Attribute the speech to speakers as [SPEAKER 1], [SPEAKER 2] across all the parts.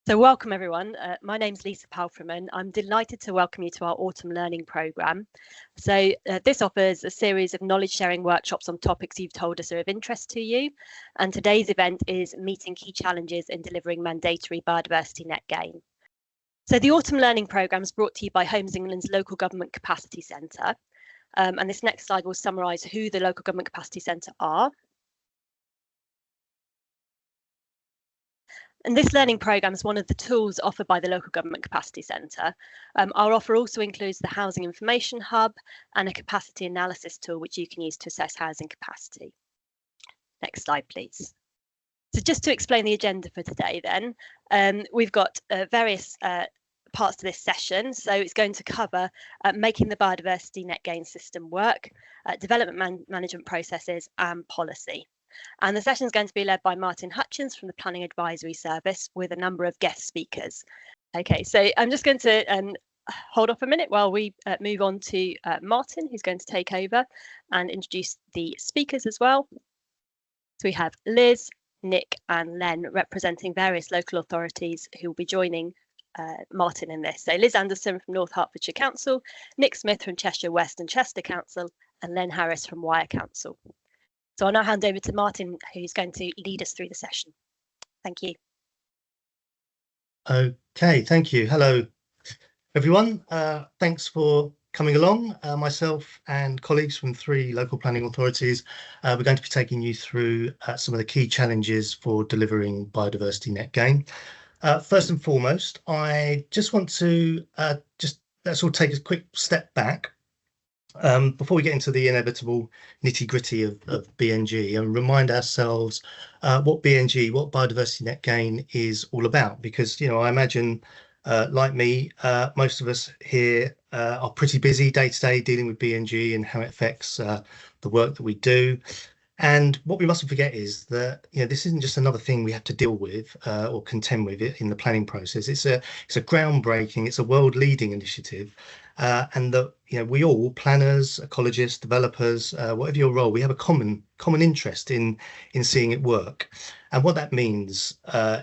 [SPEAKER 1] So welcome everyone. My name's Lisa Palfreman. I'm delighted to welcome you to our Autumn Learning Programme. So this offers a series of knowledge sharing workshops on topics you've told us are of interest to you. And today's event is meeting key challenges in delivering mandatory biodiversity net gain. So the Autumn Learning Programme is brought to you by Homes England's Local Government Capacity Centre. And this next slide will summarise who the Local Government Capacity Centre are. And this learning programme is one of the tools offered by the Local Government Capacity Centre. Our offer also includes the Housing Information Hub and a capacity analysis tool which you can use to assess housing capacity. Next slide, please. So just to explain the agenda for today then, we've got various parts to this session. So it's going to cover making the biodiversity net gain system work, development management processes and policy. And the session is going to be led by Martin Hutchins from the Planning Advisory Service with a number of guest speakers. Okay, so I'm just going to hold off a minute while we move on to Martin, who's going to take over and introduce the speakers as well. So we have Liz, Nick and Len representing various local authorities who will be joining Martin in this. So Liz Anderson from North Hertfordshire Council, Nick Smith from Cheshire West and Chester Council, and Len Harris from Wyre Council. So I'll now hand over to Martin, who's going to lead us through the session. Thank you.
[SPEAKER 2] Okay, thank you. Hello, everyone. Thanks for coming along. Myself and colleagues from 3 local planning authorities, we're going to be taking you through some of the key challenges for delivering biodiversity net gain. First and foremost, I just want to let's all take a quick step back before we get into the inevitable nitty-gritty of BNG and remind ourselves what BNG, what biodiversity net gain is all about. Because, you know, I imagine, like me, most of us here are pretty busy day to day dealing with BNG and how it affects the work that we do. And what we mustn't forget is that, you know, this isn't just another thing we have to deal with or contend with it in the planning process. It's a groundbreaking, it's a world-leading initiative, and that, you know, we all, planners, ecologists, developers, whatever your role, we have a common interest in seeing it work. And what that means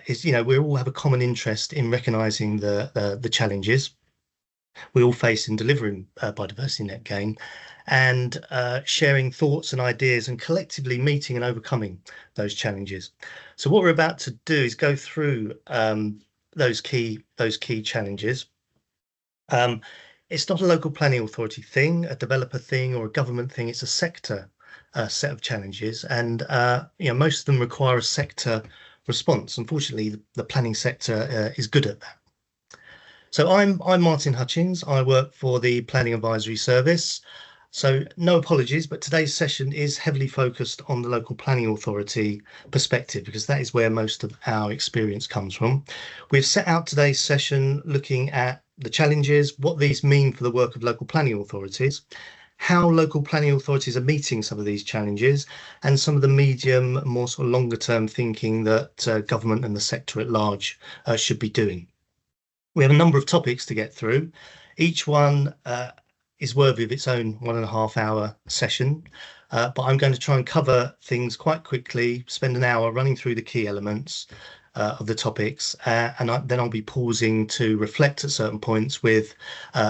[SPEAKER 2] is, you know, we all have a common interest in recognising the challenges we all face in delivering biodiversity net gain, and sharing thoughts and ideas and collectively meeting and overcoming those challenges. So what we're about to do is go through those key challenges. It's not a local planning authority thing, a developer thing or a government thing. It's a sector set of challenges, and you know, most of them require a sector response. Unfortunately, the planning sector is good at that. So I'm Martin Hutchins. I work for the Planning Advisory Service. So no apologies, but today's session is heavily focused on the local planning authority perspective, because that is where most of our experience comes from. We've set out today's session looking at the challenges, what these mean for the work of local planning authorities, how local planning authorities are meeting some of these challenges, and some of the medium, more sort of longer term thinking that government and the sector at large should be doing. We have a number of topics to get through. Each one is worthy of its own 1.5 hour session, but I'm going to try and cover things quite quickly, spend an hour running through the key elements of the topics, and then I'll be pausing to reflect at certain points with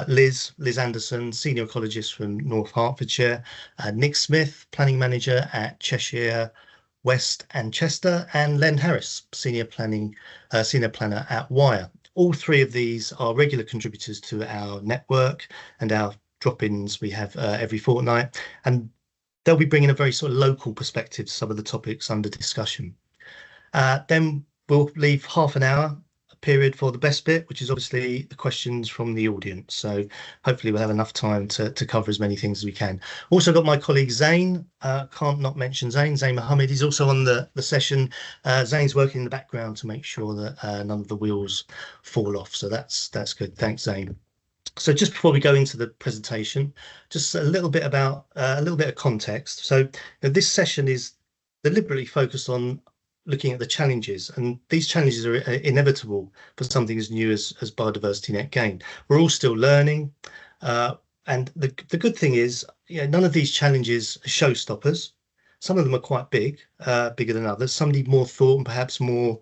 [SPEAKER 2] Liz Anderson, Senior Ecologist from North Hertfordshire, Nick Smith, Planning Manager at Cheshire West and Chester, and Len Harris, Senior Planner at Wyre. All 3 of these are regular contributors to our network and our drop-ins we have every fortnight, and they'll be bringing a very sort of local perspective to some of the topics under discussion. Then we'll leave half an hour period for the best bit, which is obviously the questions from the audience. So hopefully we'll have enough time to cover as many things as we can. Also got my colleague Zain, can't not mention Zain Mohammed. He's also on the session. Zain's working in the background to make sure that none of the wheels fall off. So that's good. Thanks, Zain. So just before we go into the presentation, just a little bit of context. So this session is deliberately focused on looking at the challenges, and these challenges are inevitable for something as new as biodiversity net gain. We're all still learning, and the good thing is, you know, none of these challenges are showstoppers. Some of them are quite big, bigger than others. Some need more thought and perhaps more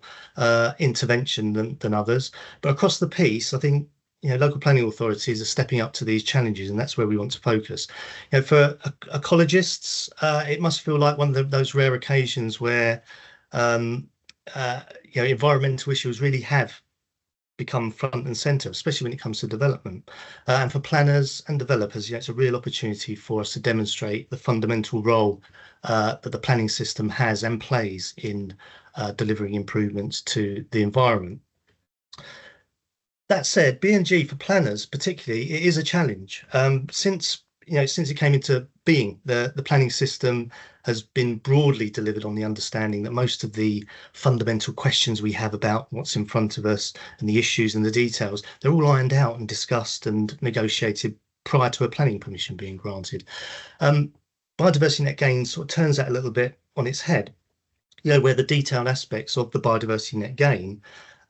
[SPEAKER 2] intervention than others. But across the piece, I think local planning authorities are stepping up to these challenges, and that's where we want to focus. For ecologists, it must feel like one of those rare occasions where environmental issues really have become front and center, especially when it comes to development. And for planners and developers, it's a real opportunity for us to demonstrate the fundamental role that the planning system has and plays in delivering improvements to the environment. That said, B&G for planners particularly, it is a challenge. Since it came into being, the planning system has been broadly delivered on the understanding that most of the fundamental questions we have about what's in front of us and the issues and the details, they're all ironed out and discussed and negotiated prior to a planning permission being granted. Biodiversity Net Gain sort of turns that a little bit on its head, where the detailed aspects of the Biodiversity Net Gain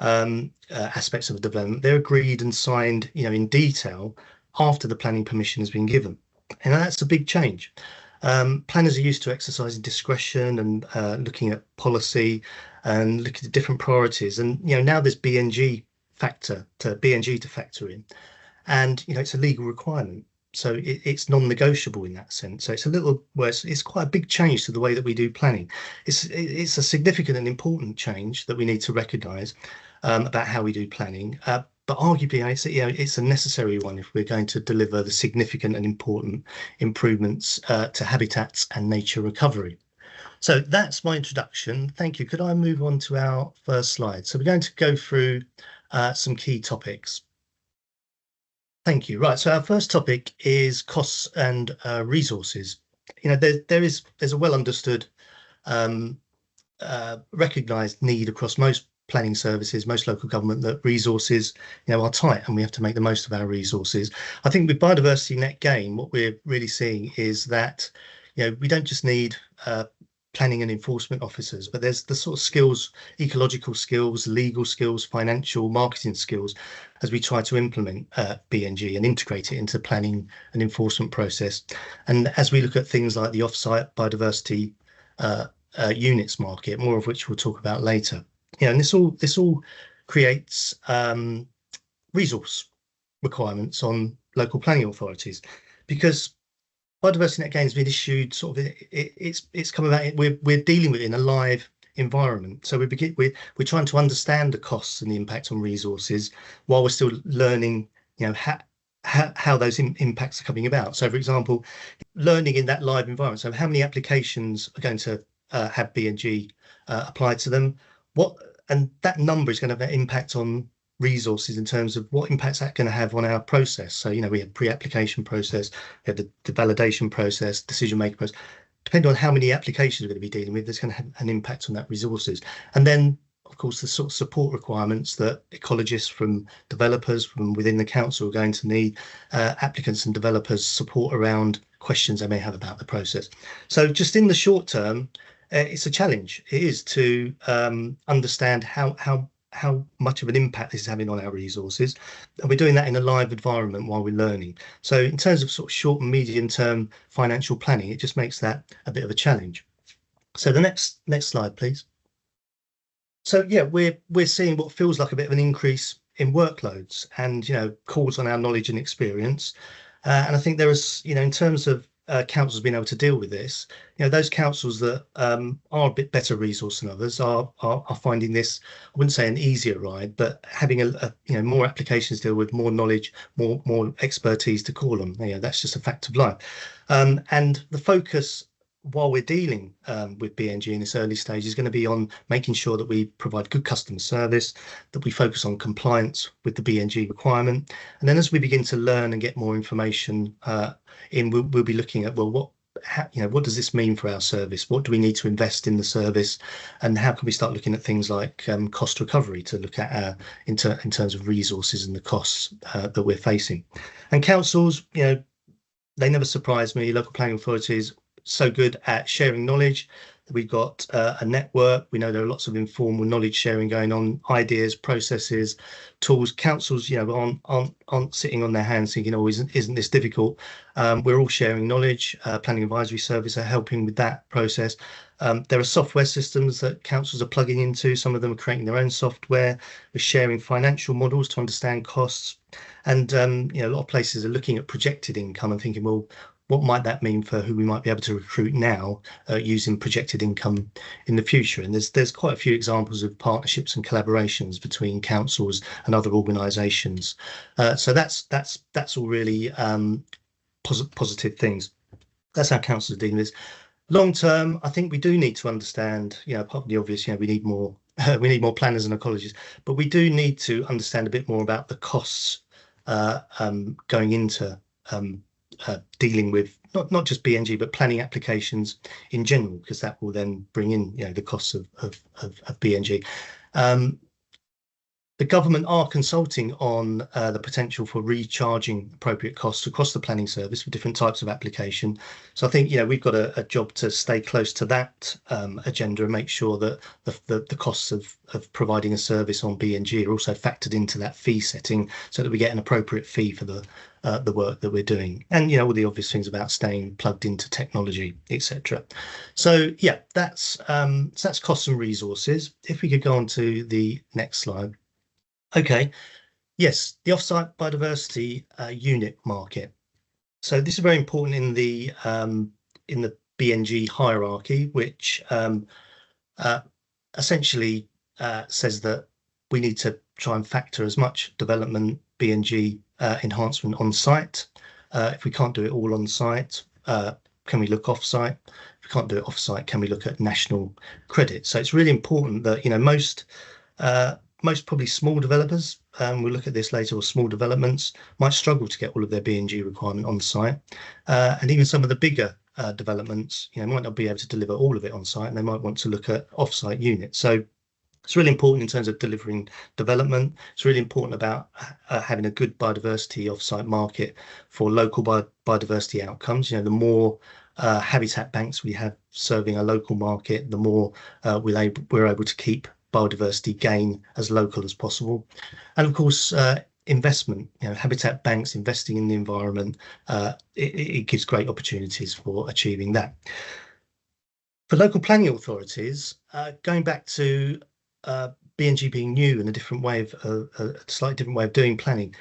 [SPEAKER 2] aspects of the development, they're agreed and signed in detail after the planning permission has been given. And that's a big change. Planners are used to exercising discretion and looking at policy and looking at different priorities. And now there's B&G to factor in, and it's a legal requirement. So it's non-negotiable in that sense. So it's a little worse. It's quite a big change to the way that we do planning. It's a significant and important change that we need to recognise about how we do planning. But arguably, it's a necessary one if we're going to deliver the significant and important improvements to habitats and nature recovery. So that's my introduction. Thank you. Could I move on to our first slide? So we're going to go through some key topics. Thank you. Right. So our first topic is costs and resources. There's a well understood, recognised need across most planning services, most local government, that resources are tight and we have to make the most of our resources. I think with Biodiversity Net Gain, what we're really seeing is that we don't just need planning and enforcement officers, but there's the sort of skills, ecological skills, legal skills, financial, marketing skills, as we try to implement B&G and integrate it into planning and enforcement process. And as we look at things like the off-site biodiversity units market, more of which we'll talk about later. And this all creates resource requirements on local planning authorities, because Biodiversity Net Gain has been issued sort of it's come about. We're dealing with it in a live environment, so we're trying to understand the costs and the impact on resources while we're still learning how those impacts are coming about. So, for example, learning in that live environment. So, how many applications are going to have B&G applied to them? And that number is going to have an impact on resources in terms of what impact's that going to have on our process. So, we have pre-application process, we have the validation process, decision-making process. Depending on how many applications we're going to be dealing with, there's going to have an impact on that resources. And then, of course, the sort of support requirements that ecologists from developers from within the council are going to need, applicants and developers support around questions they may have about the process. So just in the short term, it's a challenge. It is to understand how much of an impact this is having on our resources, and we're doing that in a live environment while we're learning. So in terms of sort of short and medium term financial planning, it just makes that a bit of a challenge. So the next slide, please. So yeah, we're seeing what feels like a bit of an increase in workloads and calls on our knowledge and experience, and I think there is in terms of councils being able to deal with this, those councils that are a bit better resourced than others are finding this, I wouldn't say an easier ride, but having a more applications to deal with, more knowledge, more expertise to call on. That's just a fact of life. And the focus while we're dealing with B&G in this early stage is going to be on making sure that we provide good customer service, that we focus on compliance with the B&G requirement. And then as we begin to learn and get more information we'll be looking at, well, what does this mean for our service? What do we need to invest in the service? And how can we start looking at things like cost recovery to look at in terms of resources and the costs that we're facing. And councils, they never surprise me. Local planning authorities so good at sharing knowledge. We've got a network. We know there are lots of informal knowledge sharing going on, ideas, processes, tools. Councils, aren't sitting on their hands thinking, oh, isn't this difficult? We're all sharing knowledge. Planning Advisory Service are helping with that process. There are software systems that councils are plugging into. Some of them are creating their own software. We're sharing financial models to understand costs. And a lot of places are looking at projected income and thinking, well, what might that mean for who we might be able to recruit now using projected income in the future? And there's quite a few examples of partnerships and collaborations between councils and other organisations. So that's all really positive things. That's how councils are dealing with this. Long term, I think we do need to understand, apart from the obvious, we need more planners and ecologists, but we do need to understand a bit more about the costs going into dealing with not just BNG but planning applications in general, because that will then bring in the costs of BNG. The government are consulting on the potential for recharging appropriate costs across the planning service for different types of application. So I think we've got a job to stay close to that agenda and make sure that the costs of providing a service on BNG are also factored into that fee setting, so that we get an appropriate fee for the work that we're doing, and all the obvious things about staying plugged into technology, etc. So yeah, that's costs and resources. If we could go on to the next slide. Okay, yes, the off-site biodiversity unit market. So this is very important in the BNG hierarchy, which essentially says that we need to try and factor as much development BNG enhancement on site. If we can't do it all on site, can we look off-site? If we can't do it off-site, can we look at national credit? So it's really important that most probably small developers, we'll look at this later, or small developments might struggle to get all of their BNG requirement on site. And even some of the bigger developments, might not be able to deliver all of it on site, and they might want to look at off-site units. So it's really important in terms of delivering development. It's really important about having a good biodiversity off-site market for local biodiversity outcomes. The more habitat banks we have serving a local market, the more we're able to keep biodiversity gain as local as possible. And of course, investment, habitat banks investing in the environment, it gives great opportunities for achieving that. For local planning authorities, going back to BNG being new and a slightly different way of doing planning,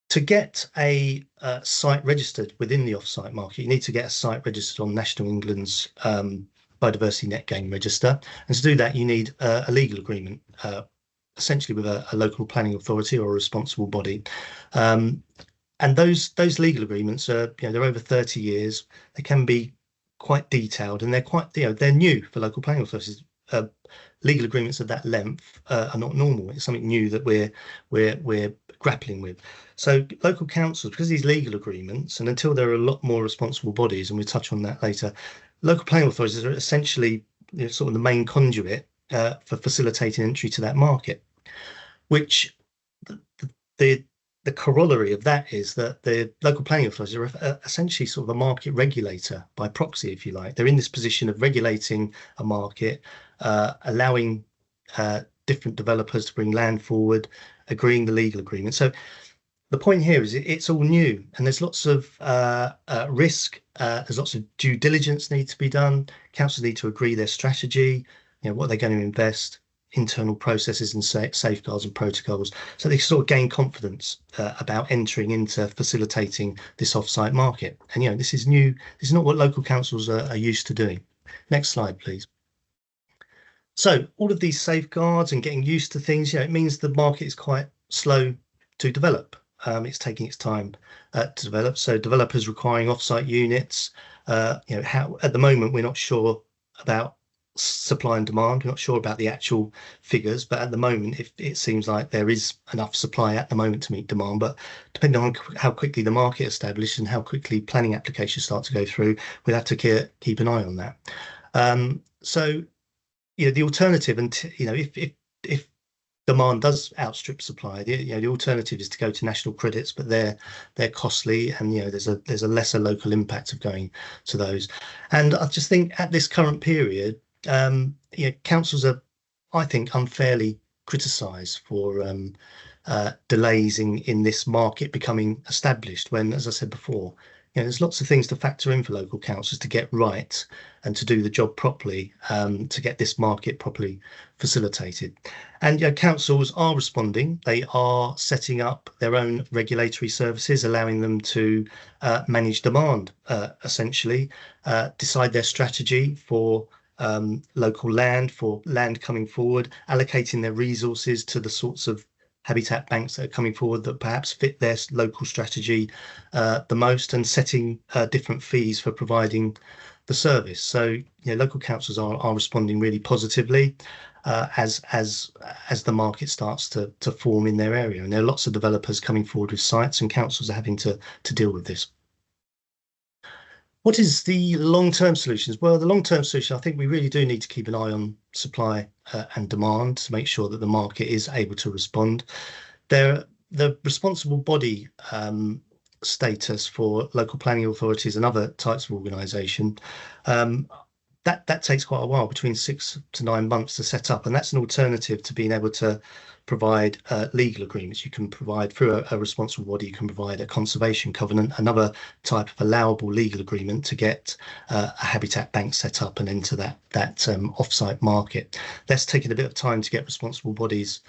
[SPEAKER 2] to get a site registered within the off-site market, you need to get a site registered on National England's Biodiversity Net Gain Register. And to do that, you need a legal agreement, essentially with a local planning authority or a responsible body. And those legal agreements are, they're over 30 years. They can be quite detailed, and they're quite, they're new for local planning authorities. Legal agreements of that length are not normal. It's something new that we're grappling with. So local councils, because these legal agreements, and until there are a lot more responsible bodies, and we'll touch on that later, local planning authorities are essentially sort of the main conduit for facilitating entry to that market, which the corollary of that is that the local planning authorities are essentially sort of a market regulator by proxy, if you like. They're in this position of regulating a market, allowing different developers to bring land forward, agreeing the legal agreement. So the point here is it's all new, and there's lots of risk. There's lots of due diligence need to be done. Councils need to agree their strategy, what they're going to invest, internal processes and safeguards and protocols, so they sort of gain confidence about entering into facilitating this off-site market. And this is new. This is not what local councils are used to doing. Next slide, please. So all of these safeguards and getting used to things, it means the market is quite slow to develop. It's taking its time to develop. So developers requiring off-site units, how at the moment we're not sure about supply and demand. We're not sure about the actual figures, but at the moment it seems like there is enough supply at the moment to meet demand. But depending on how quickly the market establishes and how quickly planning applications start to go through, we'll have to keep an eye on that. So the alternative, and if demand does outstrip supply, the alternative is to go to national credits, but they're costly, and there's a lesser local impact of going to those. And I just think at this current period, councils are, I think, unfairly criticised for delays in this market becoming established, when, as I said before, there's lots of things to factor in for local councils to get right and to do the job properly, to get this market properly facilitated. And councils are responding. They are setting up their own regulatory services, allowing them to manage demand, essentially, decide their strategy for local land, for land coming forward, allocating their resources to the sorts of habitat banks that are coming forward that perhaps fit their local strategy the most, and setting different fees for providing the service. So local councils are responding really positively as the market starts to form in their area, and there are lots of developers coming forward with sites, and councils are having to deal with this. What is the long-term solutions? Well, the long-term solution, I think we really do need to keep an eye on supply and demand to make sure that the market is able to respond. The responsible body status for local planning authorities and other types of organisation, that takes quite a while, between 6 to 9 months to set up, and that's an alternative to being able to provide legal agreements. You can provide through a responsible body, you can provide a conservation covenant, another type of allowable legal agreement to get a habitat bank set up and into that off-site market. That's taken a bit of time to get responsible bodies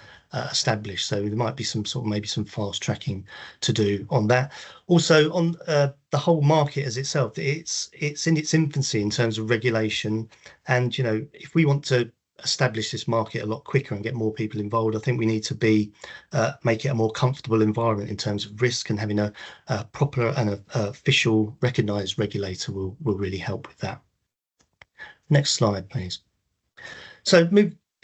[SPEAKER 2] established, so there might be some maybe some fast tracking to do on that. Also on the whole market as itself, it's in its infancy in terms of regulation, and if we want to establish this market a lot quicker and get more people involved, I think we need to make it a more comfortable environment in terms of risk, and having a proper and a official recognised regulator will really help with that. Next slide, please. So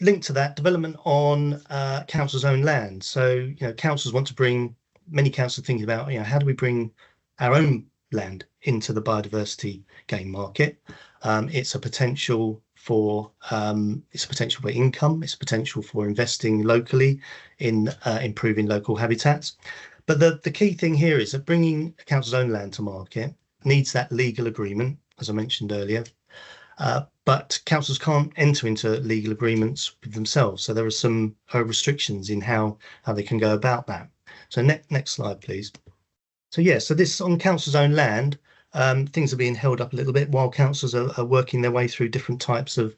[SPEAKER 2] linked to that, development on councils' own land. So councils want to bring, many councils are thinking about how do we bring our own land into the biodiversity gain market. It's a potential for income, it's a potential for investing locally in improving local habitats. But the key thing here is that bringing a council's own land to market needs that legal agreement, as I mentioned earlier. But councils can't enter into legal agreements with themselves, so there are some restrictions in how they can go about that. So next slide, please. So this on council's own land. Things are being held up a little bit while councils are working their way through different types of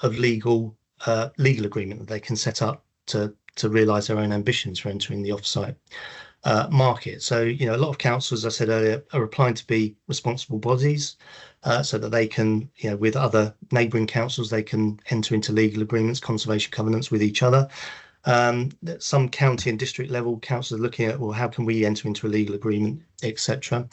[SPEAKER 2] legal agreement that they can set up to realise their own ambitions for entering the off-site market. So a lot of councils, as I said earlier, are applying to be responsible bodies, so that they can, with other neighbouring councils, they can enter into legal agreements, conservation covenants with each other. Some county and district level councils are looking at, well, how can we enter into a legal agreement, etc.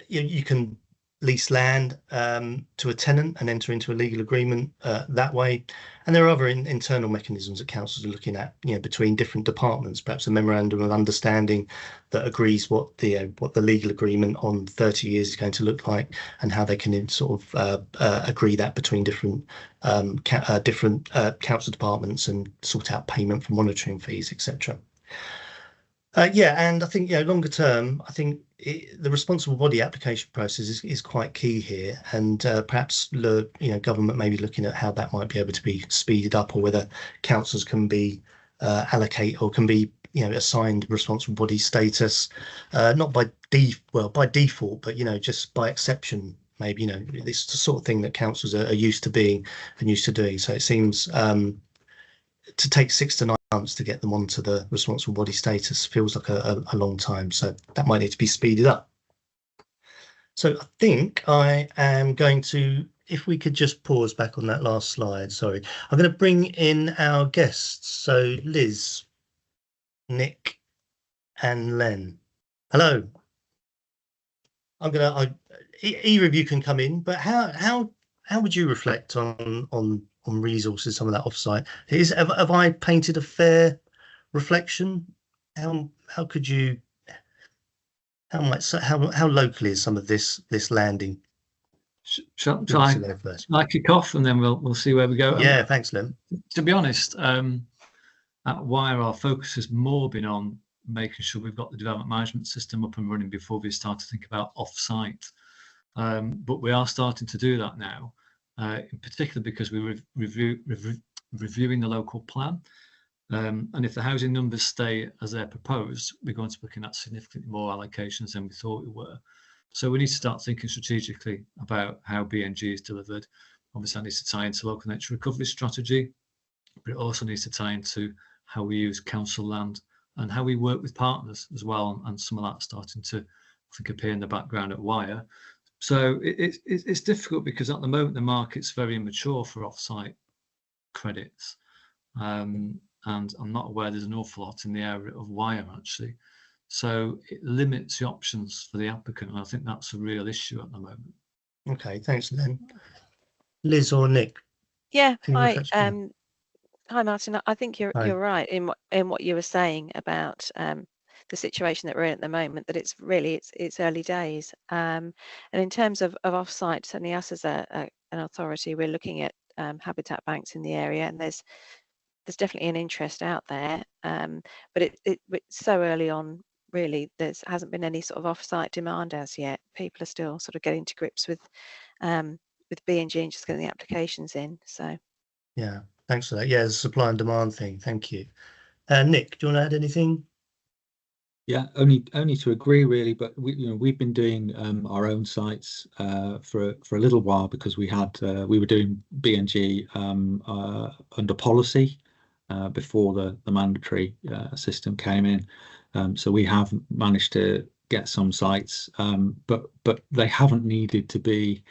[SPEAKER 2] You can lease land to a tenant and enter into a legal agreement that way. And there are other internal mechanisms that councils are looking at, between different departments, perhaps a memorandum of understanding that agrees what the legal agreement on 30 years is going to look like, and how they can sort of agree that between different council departments and sort out payment for monitoring fees, etc. And I think longer term, I think the responsible body application process is quite key here, and perhaps government may be looking at how that might be able to be speeded up, or whether councils can be allocate or can be assigned responsible body status, not by default, but just by exception. Maybe it's the sort of thing that councils are used to being and used to doing. So it seems to take 6 to 9 months to get them onto the responsible body status feels like a long time, so that might need to be speeded up. So I think I am going to, if we could just pause back on that last slide, sorry, I'm going to bring in our guests. So Liz, Nick and Len, hello. Either of you can come in, but how would you reflect on resources, some of that offsite? Have I painted a fair reflection? How locally is some of this landing?
[SPEAKER 3] Shall I kick off, and then we'll see where we go?
[SPEAKER 2] Yeah, thanks, Len.
[SPEAKER 3] To be honest, At Wire, our focus has more been on making sure we've got the development management system up and running before we start to think about off-site. But we are starting to do that now, in particular because we're reviewing the local plan. And if the housing numbers stay as they're proposed, we're going to be looking at significantly more allocations than we thought we were. So we need to start thinking strategically about how BNG is delivered. Obviously, that needs to tie into local nature recovery strategy, but it also needs to tie into how we use council land and how we work with partners as well. And some of that starting to, I think, appear in the background at Wire. So it's difficult because at the moment the market's very immature for off-site credits. And I'm not aware there's an awful lot in the area of Wire actually. So it limits the options for the applicant, and I think that's a real issue at the moment.
[SPEAKER 2] Okay, thanks, Len. Liz or Nick?
[SPEAKER 4] Yeah, hi, Martin. I think you're right in what you were saying about the situation that we're in at the moment. That it's early days, and in terms of offsite, certainly us as an authority, we're looking at habitat banks in the area, and there's definitely an interest out there, but it's so early on. Really, there hasn't been any sort of off-site demand as yet. People are still sort of getting to grips with BNG and just getting the applications in. So,
[SPEAKER 2] yeah, thanks for that. Yeah, the supply and demand thing. Thank you. Nick, do you want to add anything?
[SPEAKER 5] Yeah, only to agree really. But we've been doing our own sites for a little while because we were doing BNG under policy before the mandatory system came in. So we have managed to get some sites, but they haven't needed to be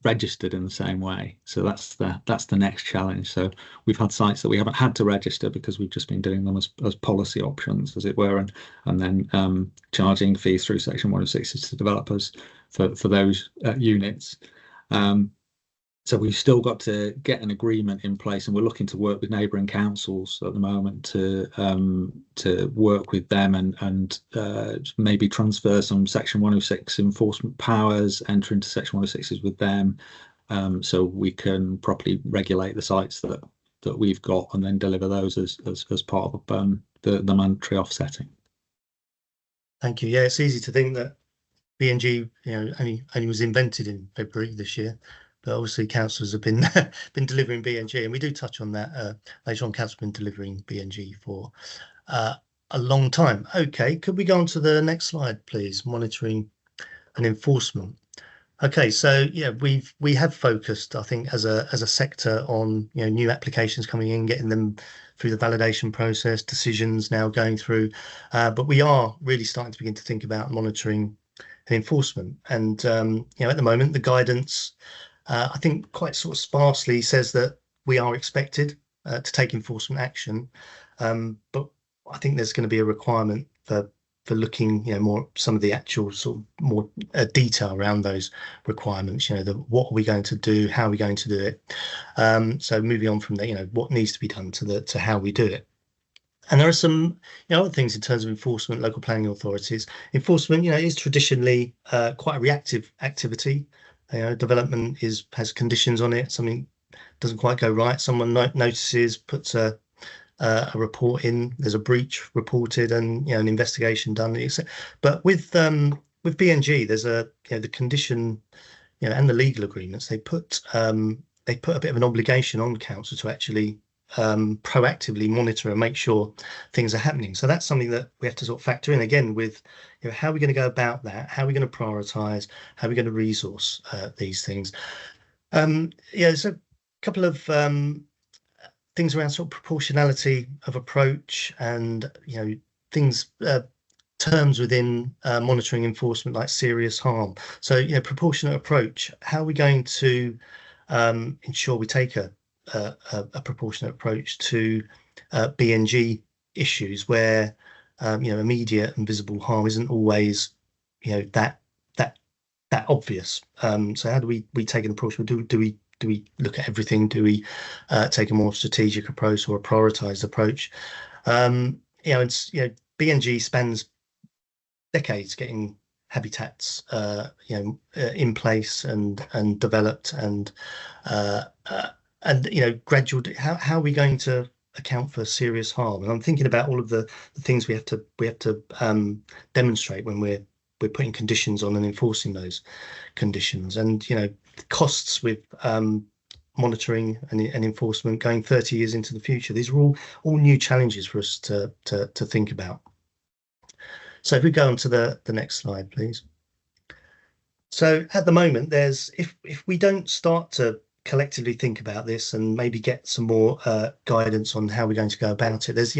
[SPEAKER 5] registered in the same way. So that's the next challenge. So we've had sites that we haven't had to register because we've just been doing them as policy options, as it were, and then charging fees through Section 106 to developers for those units. So we've still got to get an agreement in place, and we're looking to work with neighbouring councils at the moment to work with them and maybe transfer some Section 106 enforcement powers, enter into Section 106s with them, so we can properly regulate the sites that we've got and then deliver those as part of the mandatory offsetting.
[SPEAKER 2] Thank you. Yeah, it's easy to think that BNG only was invented in February this year. But obviously councils have been delivering BNG, and we do touch on that later on. Councils have been delivering BNG for a long time. Okay, could we go on to the next slide, please? Monitoring and enforcement. Okay, so yeah, we have focused, I think, as a sector on new applications coming in, getting them through the validation process, decisions now going through, but we are really starting to begin to think about monitoring and enforcement. And at the moment, the guidance, I think, quite sort of sparsely says that we are expected to take enforcement action, but I think there's going to be a requirement for looking, more some of the actual sort of more detail around those requirements. What are we going to do? How are we going to do it? So moving on from there, what needs to be done to how we do it. And there are some other things in terms of enforcement. Local planning authorities enforcement, is traditionally quite a reactive activity. Development has conditions on it. Something doesn't quite go right. Someone notices, puts a report in. There's a breach reported, and an investigation done. But with BNG, there's the condition, and the legal agreements. They put a bit of an obligation on council to actually proactively monitor and make sure things are happening. So that's something that we have to sort of factor in again with how are we going to go about that, how are we going to prioritize, how are we going to resource these things. There's a couple of things around sort of proportionality of approach and things, terms within monitoring enforcement, like serious harm. So proportionate approach, how are we going to ensure we take a proportionate approach to BNG issues where immediate and visible harm isn't always that obvious. So how do we take an approach? Do we look at everything? Do we take a more strategic approach or a prioritized approach? BNG spans decades getting habitats in place and developed and gradual. How are we going to account for serious harm. And I'm thinking about all of the things we have to demonstrate when we're putting conditions on and enforcing those conditions. And the costs with monitoring and enforcement going 30 years into the future. These are all new challenges for us to think about. So if we go on to the next slide, please. So at the moment, there's if we don't start to collectively think about this and maybe get some more guidance on how we're going to go about it, there's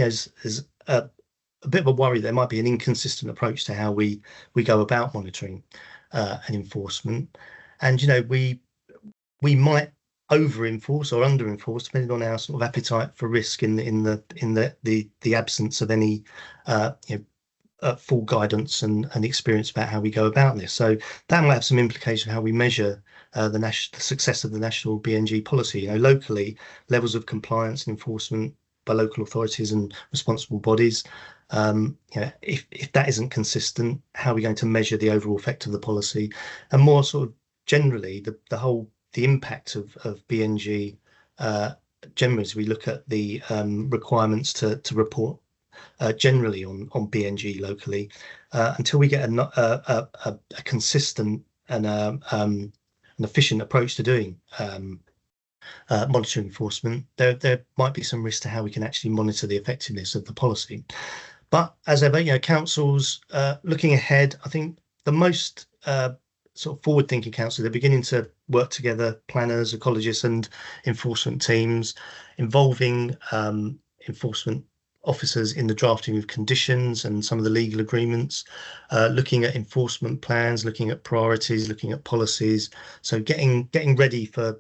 [SPEAKER 2] a bit of a worry there might be an inconsistent approach to how we go about monitoring and enforcement. And we might over enforce or under enforce depending on our sort of appetite for risk in the absence of any full guidance and experience about how we go about this. So that might have some implication of how we measure the success of the national BNG policy. Locally, levels of compliance and enforcement by local authorities and responsible bodies. If that isn't consistent, how are we going to measure the overall effect of the policy? And more sort of generally, the impact of BNG generally, as we look at the requirements to report generally on BNG locally, until we get a consistent and an efficient approach to doing monitoring enforcement, there might be some risk to how we can actually monitor the effectiveness of the policy. But as ever, councils looking ahead, I think the most sort of forward-thinking councils, they're beginning to work together, planners, ecologists and enforcement teams, involving enforcement officers in the drafting of conditions and some of the legal agreements, looking at enforcement plans, looking at priorities, looking at policies. So getting ready for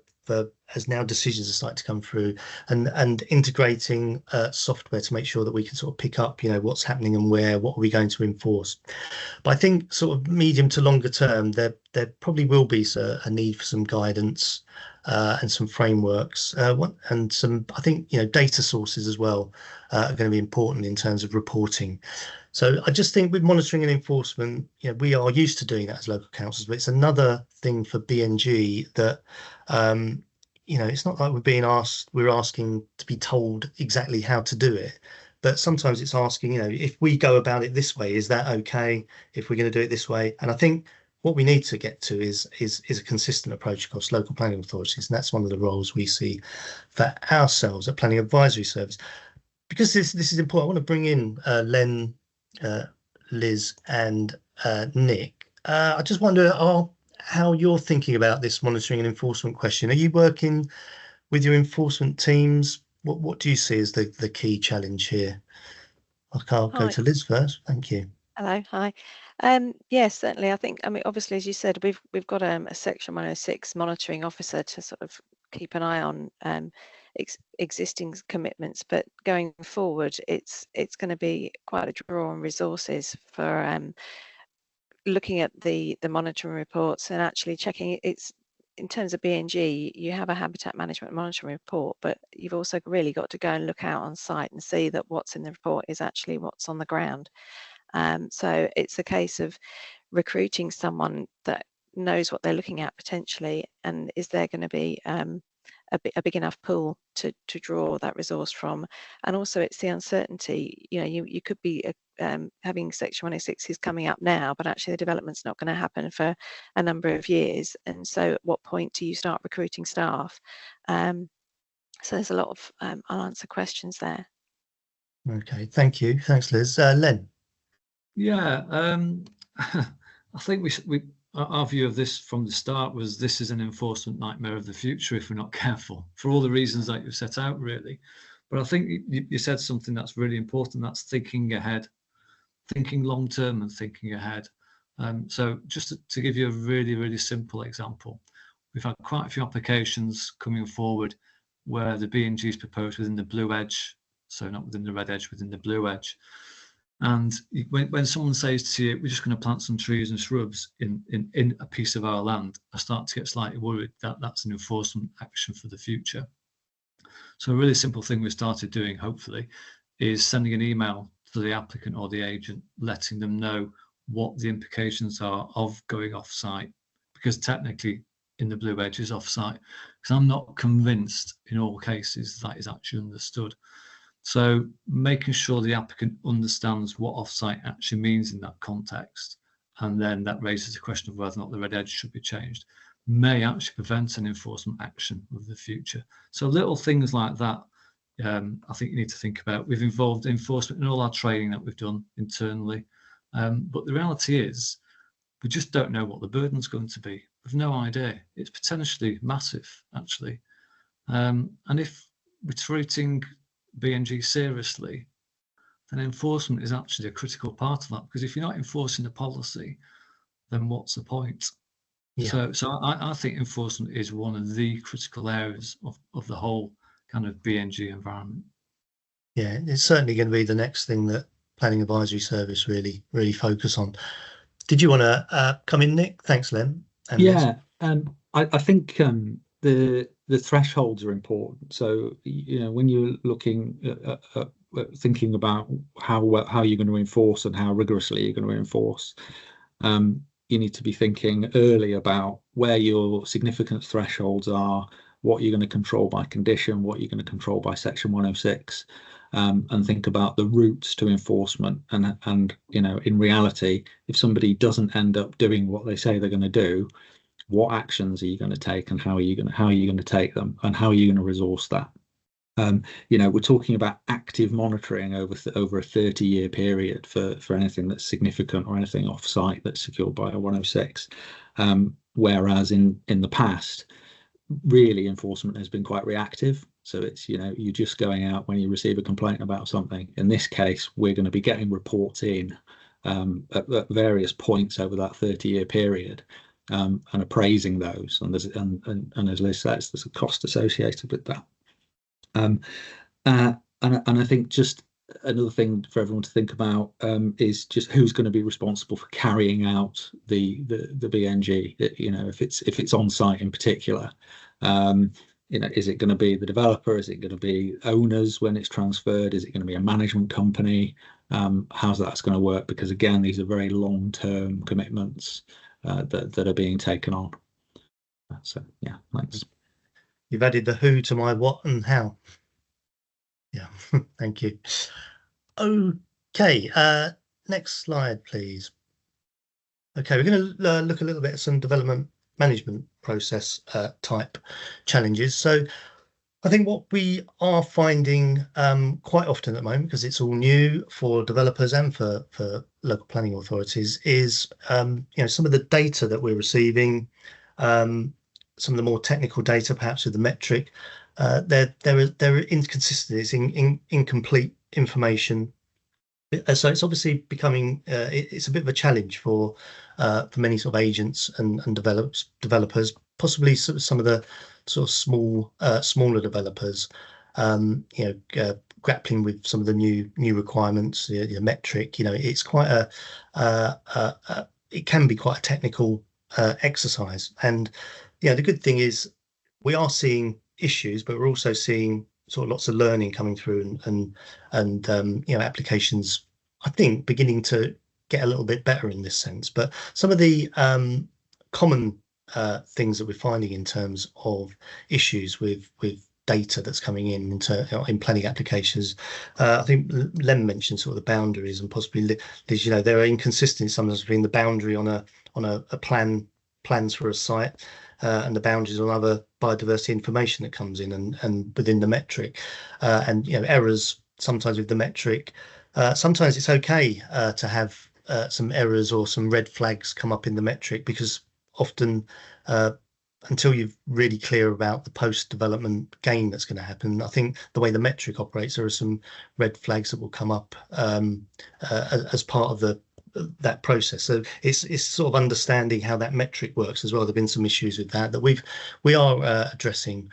[SPEAKER 2] as now decisions are starting to come through, and integrating software to make sure that we can sort of pick up, what's happening and what are we going to enforce. But I think sort of medium to longer term, there probably will be a need for some guidance and some frameworks, and some, I think, data sources as well are going to be important in terms of reporting. So I just think with monitoring and enforcement, we are used to doing that as local councils, but it's another thing for BNG that, it's not like we're asking to be told exactly how to do it, but sometimes it's asking, if we go about it this way, is that okay? If we're going to do it this way? And I think what we need to get to is a consistent approach across local planning authorities, and that's one of the roles we see for ourselves at Planning Advisory Service. Because this is important, I want to bring in Len, Liz and Nick. I just wonder how you're thinking about this monitoring and enforcement question. Are you working with your enforcement teams? What do you see as the key challenge here? I'll go to Liz first. Thank you.
[SPEAKER 4] Hello, hi. Yes, certainly. Obviously, as you said, we've got a Section 106 monitoring officer to sort of keep an eye on existing commitments, but going forward, it's going to be quite a draw on resources for looking at the monitoring reports and actually checking it's in terms of BNG. You have a habitat management monitoring report, but you've also really got to go and look out on site and see that what's in the report is actually what's on the ground. So it's a case of recruiting someone that knows what they're looking at potentially, and is there going to be a big enough pool to draw that resource from. And also it's the uncertainty, you could be having Section 106 is coming up now, but actually the development's not going to happen for a number of years. And so at what point do you start recruiting staff? So there's a lot of unanswered questions there.
[SPEAKER 2] Okay, thank you. Thanks, Liz. Len.
[SPEAKER 3] Yeah, I think our view of this from the start was this is an enforcement nightmare of the future if we're not careful, for all the reasons that you've set out, really. But I think you said something that's really important, that's thinking ahead, thinking long term and thinking ahead. So just to give you a really, really simple example, we've had quite a few applications coming forward where the BNG is proposed within the blue edge, so not within the red edge, within the blue edge. And when someone says to you, we're just going to plant some trees and shrubs in a piece of our land, I start to get slightly worried that that's an enforcement action for the future. So a really simple thing we started doing, hopefully, is sending an email to the applicant or the agent, letting them know what the implications are of going off-site, because technically in the blue edge is off-site, because I'm not convinced in all cases that is actually understood. So making sure the applicant understands what offsite actually means in that context, and then that raises the question of whether or not the red edge should be changed, may actually prevent an enforcement action of the future. So little things like that, I think you need to think about. We've involved enforcement in all our training that we've done internally, but the reality is we just don't know what the burden's going to be. We've no idea. It's potentially massive, actually. And if we're treating BNG seriously, then enforcement is actually a critical part of that, because if you're not enforcing the policy, then what's the point? Yeah. So I think enforcement is one of the critical areas of the whole kind of BNG environment.
[SPEAKER 2] Yeah, it's certainly going to be the next thing that Planning Advisory Service really focus on. Did you want to come in, Nick? Thanks, Len.
[SPEAKER 5] Yeah, I think the thresholds are important. So, you know, when you're looking at thinking about how you're going to enforce and how rigorously you're going to enforce, you need to be thinking early about where your significant thresholds are, what you're going to control by condition, what you're going to control by Section 106, and think about the routes to enforcement. And you know, in reality, if somebody doesn't end up doing what they say they're going to do, what actions are you going to take, and how are you going to take them, and how are you going to resource that? You know, we're talking about active monitoring over a 30-year period for anything that's significant or anything off-site that's secured by a 106. Whereas in the past, really enforcement has been quite reactive. So it's, you know, you're just going out when you receive a complaint about something. In this case, we're going to be getting reports in at various points over that 30-year period, and appraising those. And as Liz says, there's a cost associated with that. And I think just another thing for everyone to think about is just who's going to be responsible for carrying out the BNG. You know, if it's on site in particular, you know, is it going to be the developer? Is it going to be owners when it's transferred? Is it going to be a management company? How's that's going to work? Because again, these are very long-term commitments that are being taken on. So yeah, thanks.
[SPEAKER 2] You've added the who to my what and how. Yeah, thank you. Okay, next slide, please. Okay, we're going to look a little bit at some development management process type challenges. So I think what we are finding quite often at the moment, because it's all new for developers and for local planning authorities, is you know, some of the data that we're receiving, some of the more technical data, perhaps with the metric, there are inconsistencies in incomplete information. So it's obviously becoming it's a bit of a challenge for many sort of agents and developers, possibly some of the sort of smaller developers, you know, grappling with some of the new requirements, the metric. You know, it's quite it can be quite a technical exercise. And yeah, the good thing is we are seeing issues, but we're also seeing sort of lots of learning coming through, and you know, applications, I think, beginning to get a little bit better in this sense. But some of the common things that we're finding in terms of issues with data that's coming in planning applications, I think Len mentioned sort of the boundaries, and possibly Liz, you know, there are inconsistencies sometimes between the boundary on a plans for a site and the boundaries on other biodiversity information that comes in and within the metric, and you know, errors sometimes with the metric. Sometimes it's okay to have some errors or some red flags come up in the metric, because often until you're really clear about the post-development gain that's going to happen, I think the way the metric operates, there are some red flags that will come up as part of that process. So it's sort of understanding how that metric works as well. There've been some issues with that we are addressing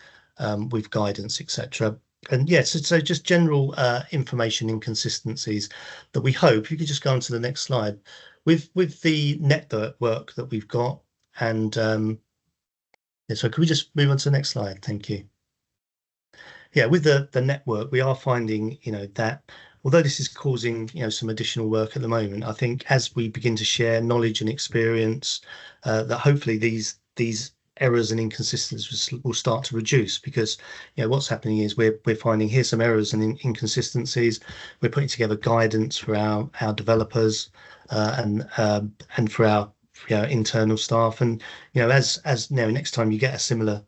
[SPEAKER 2] with guidance, etc. And yes, so just general information inconsistencies that we hope, if you could just go on to the next slide, with the network that we've got. And yeah, so could we just move on to the next slide? Thank you. Yeah, with the network, we are finding, you know, that although this is causing, you know, some additional work at the moment, I think as we begin to share knowledge and experience, that hopefully these errors and inconsistencies will start to reduce, because what's happening is we're finding here's some errors and inconsistencies. We're putting together guidance for our developers and for our internal staff, and as next time you get a similar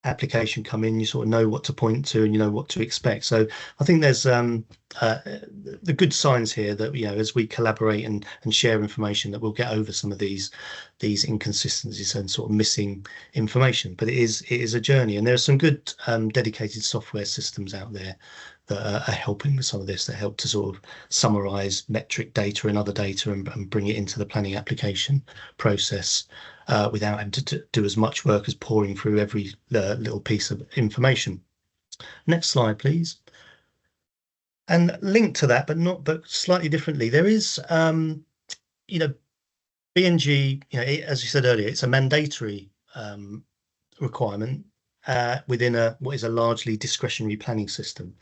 [SPEAKER 2] application come in, you sort of know what to point to and you know what to expect. So I think there's the good signs here that as we collaborate and share information, that we'll get over some of these inconsistencies and sort of missing information. But it is a journey, and there are some good dedicated software systems out there that are helping with some of this, that help to sort of summarize metric data and other data and bring it into the planning application process without having to do as much work as pouring through every little piece of information. Next slide, please. And linked to that, but slightly differently, there is, BNG, as you said earlier, it's a mandatory requirement within what is a largely discretionary planning system,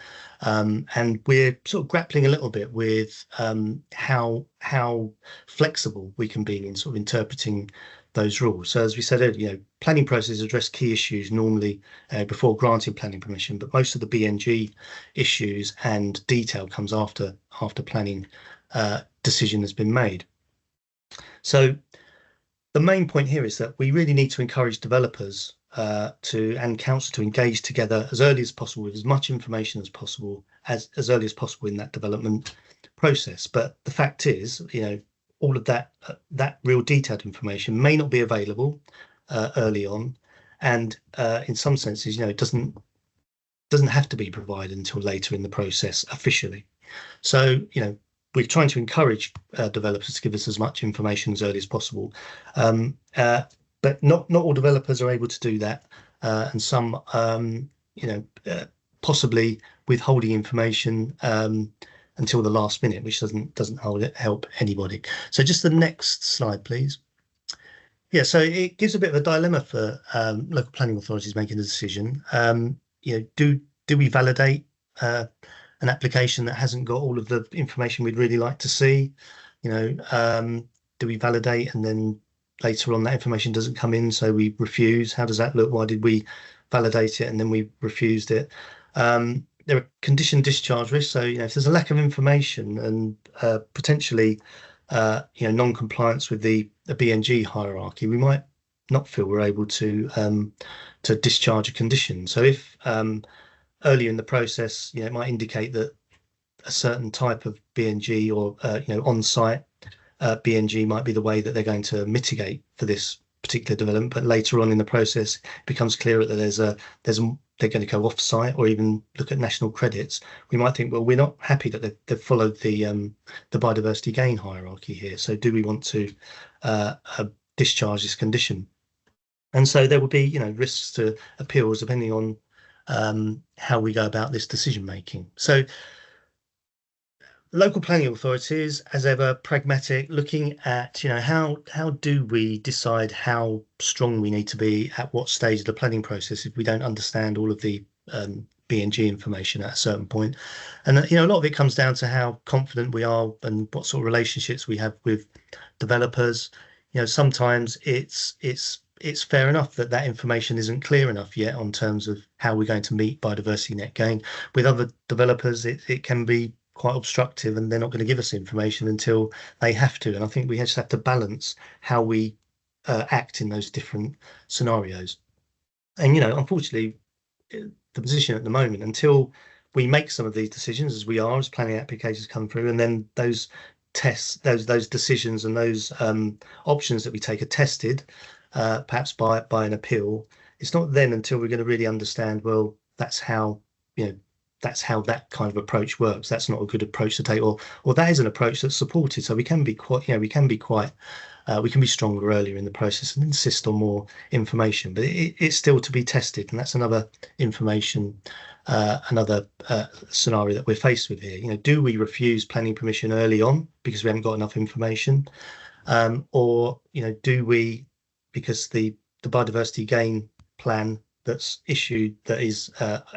[SPEAKER 2] and we're sort of grappling a little bit with how flexible we can be in sort of interpreting those rules. So as we said earlier, planning processes address key issues normally before granting planning permission, but most of the BNG issues and detail comes after planning decision has been made. So the main point here is that we really need to encourage developers and council to engage together as early as possible with as much information as possible, as early as possible in that development process. But the fact is, all of that real detailed information may not be available early on, and in some senses, it doesn't have to be provided until later in the process officially. So we're trying to encourage developers to give us as much information as early as possible, but not all developers are able to do that, and some possibly withholding information until the last minute, which doesn't help anybody. So just the next slide, please. Yeah, so it gives a bit of a dilemma for local planning authorities making a decision. Do we validate an application that hasn't got all of the information we'd really like to see? Do we validate and then later on that information doesn't come in, so we refuse? How does that look? Why did we validate it and then we refused it? There are condition discharge risks. So if there's a lack of information and potentially non-compliance with the BNG hierarchy, we might not feel we're able to discharge a condition. So if earlier in the process, it might indicate that a certain type of BNG or on-site BNG might be the way that they're going to mitigate for this particular development, but later on in the process it becomes clearer that they're going to go off-site or even look at national credits. We might think, well, we're not happy that they've followed the biodiversity gain hierarchy here, so do we want to discharge this condition? And so there will be risks to appeals depending on how we go about this decision making. So local planning authorities, as ever, pragmatic, looking at how do we decide how strong we need to be at what stage of the planning process if we don't understand all of the BNG information at a certain point. And a lot of it comes down to how confident we are and what sort of relationships we have with developers. Sometimes it's fair enough that information isn't clear enough yet on terms of how we're going to meet biodiversity net gain. With other developers, it can be quite obstructive and they're not going to give us information until they have to. And I think we just have to balance how we act in those different scenarios. And unfortunately, the position at the moment, until we make some of these decisions, as we are, as planning applications come through, and then those tests, those decisions and those options that we take are tested, perhaps by an appeal, it's not then until we're going to really understand, well, that's how that kind of approach works. That's not a good approach to take, or that is an approach that's supported. So we can be stronger earlier in the process and insist on more information, but it's still to be tested, and that's another scenario that we're faced with here. Do we refuse planning permission early on because we haven't got enough information, or do we, because the biodiversity gain plan that's issued, that is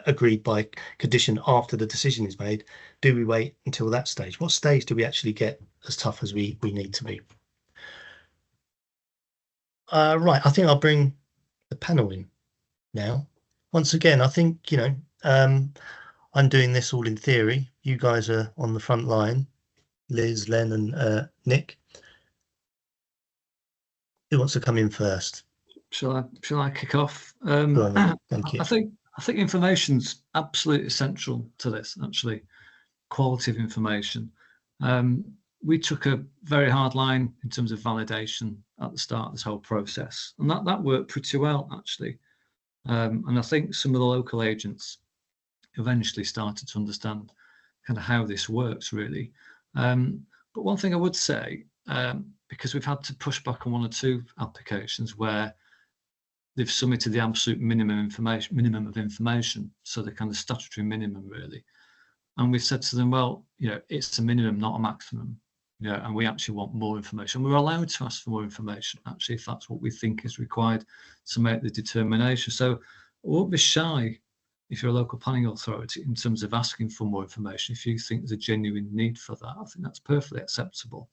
[SPEAKER 2] agreed by condition after the decision is made, do we wait until that stage? What stage do we actually get as tough as we need to be? Right, I think I'll bring the panel in now. Once again, I think, you know, I'm doing this all in theory. You guys are on the front line, Liz, Len and Nick. Who wants to come in first?
[SPEAKER 3] Shall I kick off?
[SPEAKER 2] Go on, thank you.
[SPEAKER 3] I think information's absolutely essential to this, actually, quality of information. We took a very hard line in terms of validation at the start of this whole process, and that worked pretty well, actually. And I think some of the local agents eventually started to understand kind of how this works, really. But one thing I would say, because we've had to push back on one or two applications where they've submitted the absolute minimum of information, so the kind of statutory minimum, really. And we said to them, well, you know, it's a minimum, not a maximum. You know, and we actually want more information. We're allowed to ask for more information, actually, if that's what we think is required to make the determination. So I won't be shy if you're a local planning authority in terms of asking for more information. If you think there's a genuine need for that, I think that's perfectly acceptable.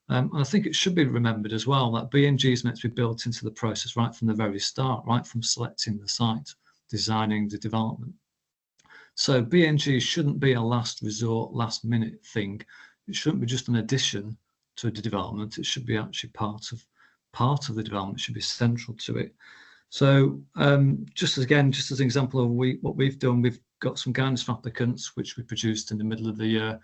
[SPEAKER 3] And I think it should be remembered as well that BNG is meant to be built into the process right from the very start, right from selecting the site, designing the development. So BNG shouldn't be a last resort, last minute thing. It shouldn't be just an addition to the development. It should be actually part of the development. It should be central to it. So just as an example of what we've done, we've got some guidance for applicants, which we produced in the middle of the year.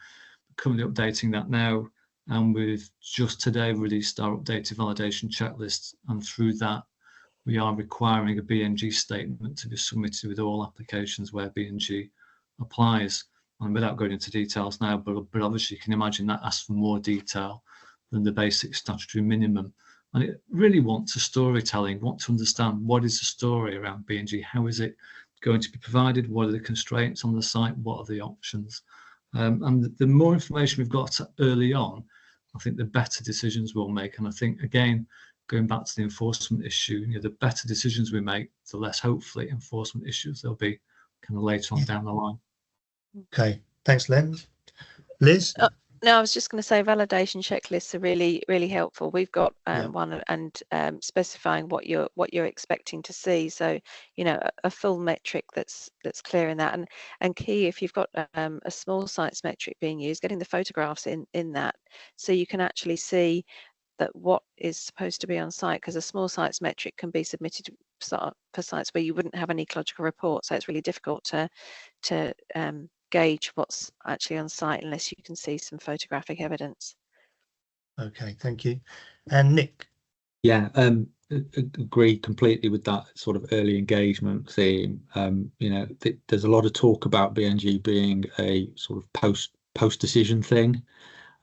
[SPEAKER 3] We're currently updating that now, and we've just today released our updated validation checklist. And through that, we are requiring a BNG statement to be submitted with all applications where BNG applies. And without going into details now, but obviously you can imagine that asks for more detail than the basic statutory minimum. And it really wants a storytelling, want to understand what is the story around BNG, how is it going to be provided, what are the constraints on the site, what are the options. And the more information we've got early on, I think the better decisions we'll make. And I think, again, going back to the enforcement issue, you know, the better decisions we make, the less hopefully enforcement issues there'll be kind of later on down the line.
[SPEAKER 2] Okay, thanks, Len. Liz?
[SPEAKER 4] No, I was just going to say validation checklists are really, really helpful. We've got one, and specifying what you're expecting to see. So, you know, a full metric that's clear in that, and key if you've got a small sites metric being used, getting the photographs in that, so you can actually see that what is supposed to be on site, because a small sites metric can be submitted for sites where you wouldn't have an ecological report. So it's really difficult to gauge what's actually on site unless you can see some photographic evidence.
[SPEAKER 2] Okay, thank you. And Nick?
[SPEAKER 5] Yeah, agree completely with that sort of early engagement theme. You know, there's a lot of talk about BNG being a sort of post decision thing,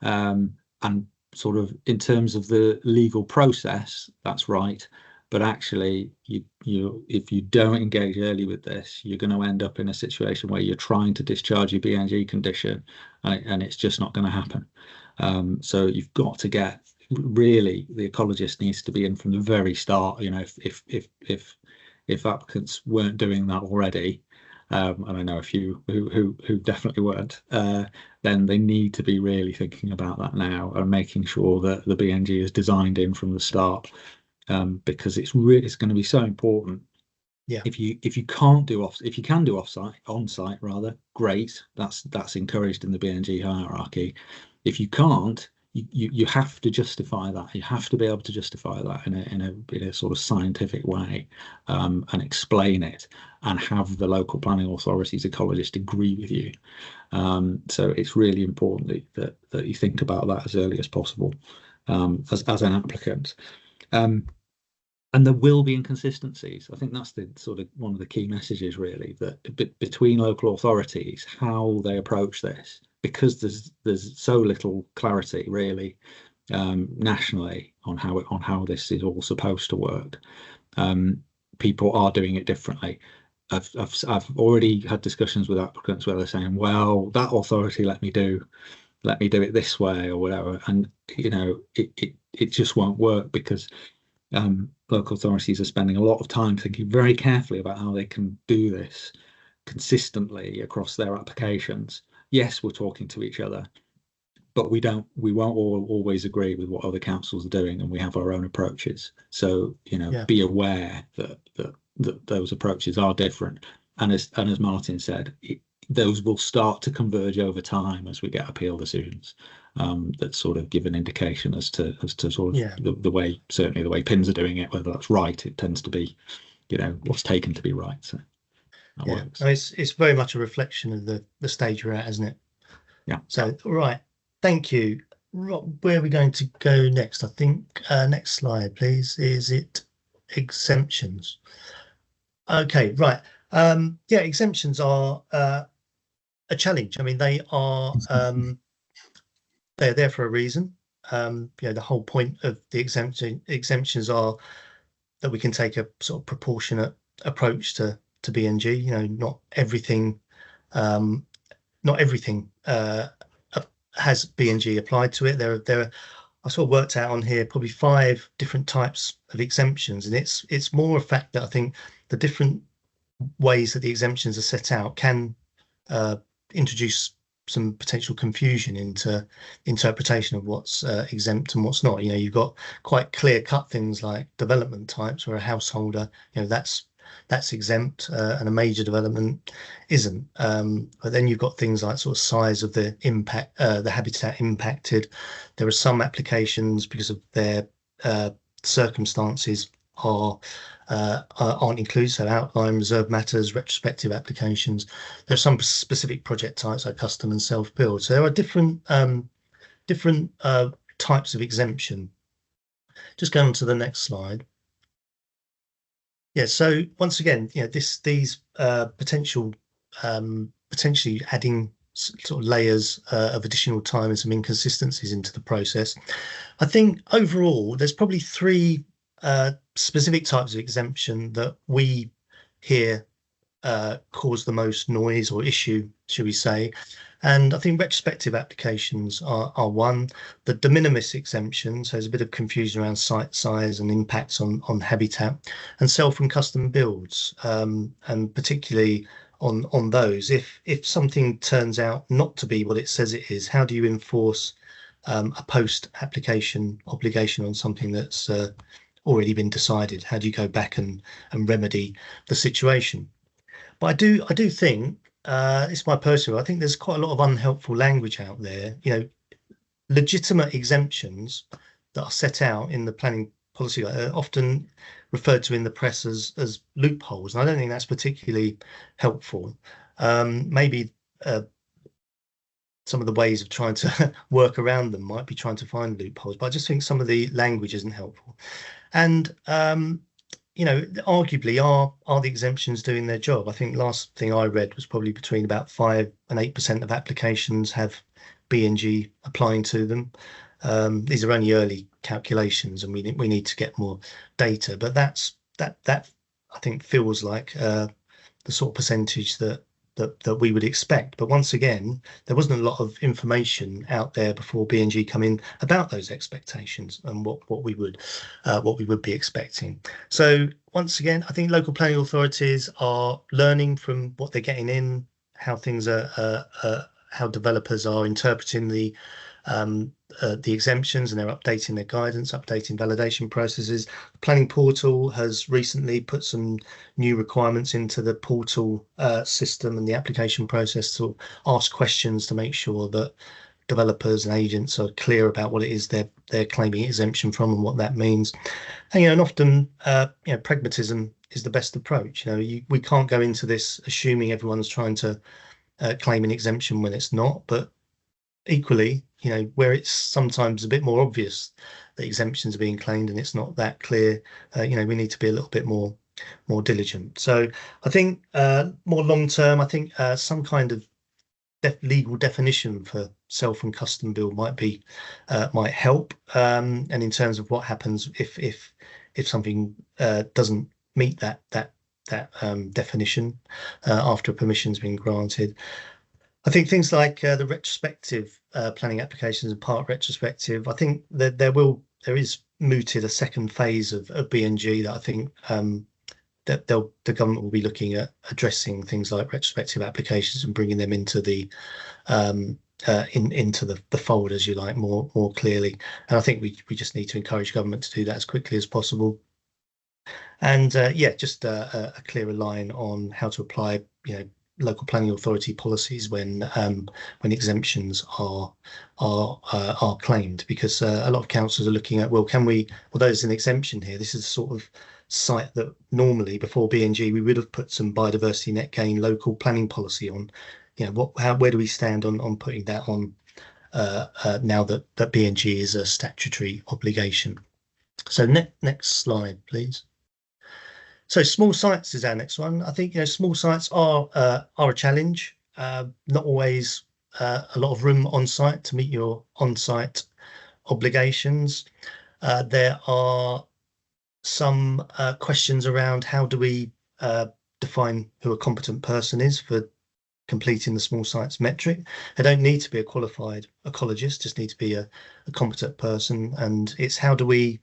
[SPEAKER 5] and sort of in terms of the legal process, that's right. But actually, if you don't engage early with this, you're going to end up in a situation where you're trying to discharge your BNG condition, and it's just not going to happen. So you've got to get, really, the ecologist needs to be in from the very start. You know, if applicants weren't doing that already, and I know a few who definitely weren't, then they need to be really thinking about that now and making sure that the BNG is designed in from the start. Because it's going to be so important. Yeah. If you can do on-site rather, great. That's encouraged in the BNG hierarchy. If you can't, you have to justify that. You have to be able to justify that in a sort of scientific way, and explain it, and have the local planning authorities, ecologists agree with you. So it's really important that you think about that as early as possible, as an applicant. And there will be inconsistencies. I think that's the sort of one of the key messages, really, that between local authorities, how they approach this, because there's so little clarity, really, nationally on how this is all supposed to work. People are doing it differently. I've already had discussions with applicants where they're saying, well, that authority let me do it this way or whatever, and you know, it just won't work, because local authorities are spending a lot of time thinking very carefully about how they can do this consistently across their applications. Yes, we're talking to each other, but we won't always agree with what other councils are doing, and we have our own approaches. So, you know, be aware that those approaches are different. And as Martin said, those will start to converge over time as we get appeal decisions that sort of give an indication as to sort of the way, certainly the way PINs are doing it, whether that's right. It tends to be, you know, what's taken to be right. So that works.
[SPEAKER 2] No, it's very much a reflection of the stage we're at, isn't it?
[SPEAKER 5] Yeah.
[SPEAKER 2] So, right. Thank you. Where are we going to go next? I think next slide, please. Is it exemptions? Okay, right. Yeah, exemptions are a challenge. I mean, they are they're there for a reason. You know, the whole point of the exemptions are that we can take a sort of proportionate approach to BNG. You know, not everything has BNG applied to it. There I sort of worked out on here probably 5 different types of exemptions, and it's more a fact that I think the different ways that the exemptions are set out can introduce some potential confusion into interpretation of what's exempt and what's not. You know, you've got quite clear-cut things like development types, where a householder, you know, that's exempt, and a major development isn't. But then you've got things like sort of size of the impact, the habitat impacted. There are some applications, because of their circumstances, aren't included, so outline, reserve matters, retrospective applications. There are some specific project types like custom and self-build. So there are different types of exemption. Just going on to the next slide. Yeah, so once again, you know, these potentially adding sort of layers of additional time and some inconsistencies into the process. I think overall there's probably 3 specific types of exemption that we hear cause the most noise or issue, should we say. And I think retrospective applications are one. The de minimis exemption, so there's a bit of confusion around site size and impacts on habitat, and self and custom builds, and particularly on those. If something turns out not to be what it says it is, how do you enforce a post-application obligation on something that's already been decided? How do you go back and remedy the situation? But I do think, it's my personal, I think there's quite a lot of unhelpful language out there. You know, legitimate exemptions that are set out in the planning policy are often referred to in the press as loopholes, and I don't think that's particularly helpful. Maybe some of the ways of trying to work around them might be trying to find loopholes, but I just think some of the language isn't helpful. And you know, arguably, are the exemptions doing their job? I think last thing I read was probably between about 5 and 8% of applications have BNG applying to them. These are only early calculations, and we need to get more data. But that I think feels like the sort of percentage that we would expect. But once again, there wasn't a lot of information out there before BNG come in about those expectations and what we would be expecting. So once again, I think local planning authorities are learning from what they're getting in, how things are, how developers are interpreting the exemptions, and they're updating their guidance, updating validation processes. The planning portal has recently put some new requirements into the portal system and the application process to ask questions to make sure that developers and agents are clear about what it is they're claiming exemption from and what that means. And, you know, and often you know, pragmatism is the best approach. You know, we can't go into this assuming everyone's trying to claim an exemption when it's not, but equally, you know, where it's sometimes a bit more obvious that exemptions are being claimed and it's not that clear, you know, we need to be a little bit more diligent. So I think more long term, I think some kind of legal definition for self and custom build might help. And in terms of what happens if something doesn't meet that definition after permission's been granted. I think things like the retrospective planning applications and part retrospective, I think that there is mooted a second phase of BNG that I think that the government will be looking at addressing things like retrospective applications and bringing them into the into the fold, as you like, more clearly. And I think we just need to encourage government to do that as quickly as possible. And yeah, just a clearer line on how to apply, local planning authority policies when exemptions are claimed, because a lot of councils are looking at, well, there's an exemption here. This is a sort of site that normally before BNG we would have put some biodiversity net gain local planning policy on. Where do we stand on putting that on now that BNG is a statutory obligation? So next slide, please. So small sites is our next one. I think small sites are a challenge. Not always a lot of room on site to meet your on-site obligations. There are some questions around how do we define who a competent person is for completing the small sites metric. They don't need to be a qualified ecologist, just need to be a competent person. And it's how do we